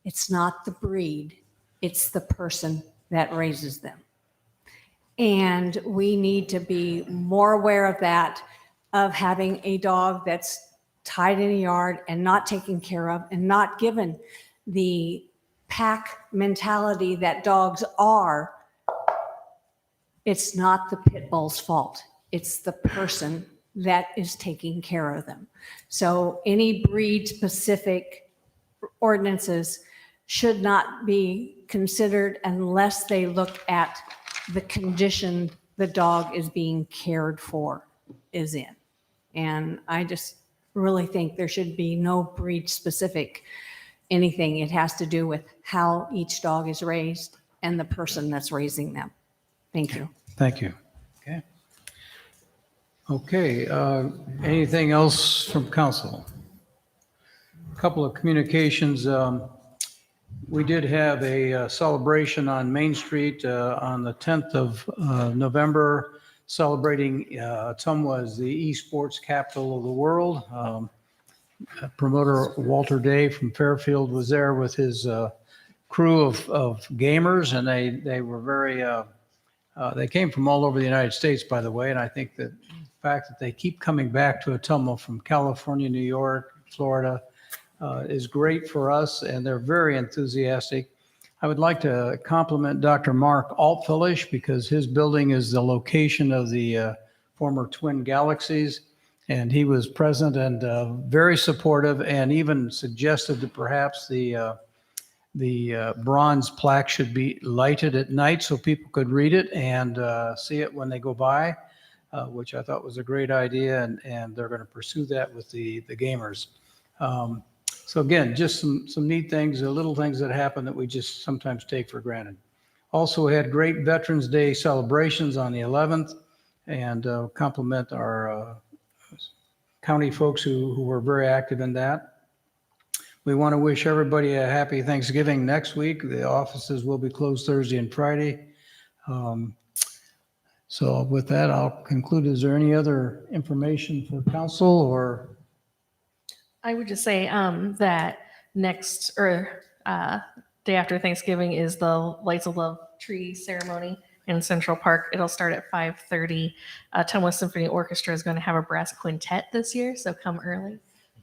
S14: It's not the breed, it's the person that raises them. And we need to be more aware of that, of having a dog that's tied in a yard and not taken care of and not given the pack mentality that dogs are. It's not the pit bull's fault. It's the person that is taking care of them. So any breed specific ordinances should not be considered unless they look at the condition the dog is being cared for is in. And I just really think there should be no breed specific anything. It has to do with how each dog is raised and the person that's raising them. Thank you.
S9: Thank you. Okay. Okay. Anything else from council? A couple of communications. We did have a celebration on Main Street on the 10th of November, celebrating Ottumwa as the esports capital of the world. Promoter Walter Day from Fairfield was there with his crew of gamers, and they were very, they came from all over the United States, by the way, and I think that the fact that they keep coming back to Ottumwa from California, New York, Florida, is great for us, and they're very enthusiastic. I would like to compliment Dr. Mark Altfillish because his building is the location of the former Twin Galaxies, and he was present and very supportive and even suggested that perhaps the bronze plaque should be lighted at night so people could read it and see it when they go by, which I thought was a great idea, and they're going to pursue that with the gamers. So again, just some neat things, little things that happen that we just sometimes take for granted. Also, we had great Veterans Day celebrations on the 11th, and compliment our county folks who were very active in that. We want to wish everybody a happy Thanksgiving next week. The offices will be closed Thursday and Friday. So with that, I'll conclude. Is there any other information for council or?
S13: I would just say that next or day after Thanksgiving is the Lights of Love tree ceremony in Central Park. It'll start at 5:30. Ottumwa Symphony Orchestra is going to have a brass quintet this year, so come early.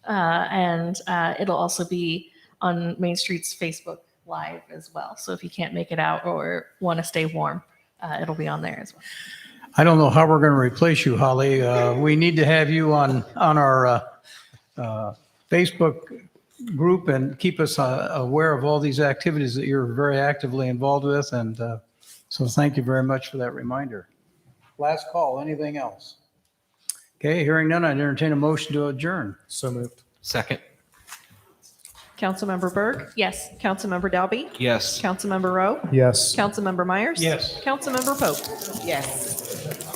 S13: And it'll also be on Main Street's Facebook Live as well. So if you can't make it out or want to stay warm, it'll be on there as well.
S3: I don't know how we're going to replace you, Holly. We need to have you on our Facebook group and keep us aware of all these activities that you're very actively involved with. And so thank you very much for that reminder. Last call, anything else? Okay, hearing none, I entertain a motion to adjourn.
S7: So moved.
S6: Second.
S4: Councilmember Berg?
S13: Yes.
S4: Councilmember Dalby?
S6: Yes.
S4: Councilmember Rowe?
S7: Yes.
S4: Councilmember Myers?
S9: Yes.
S4: Councilmember Pope?
S12: Yes.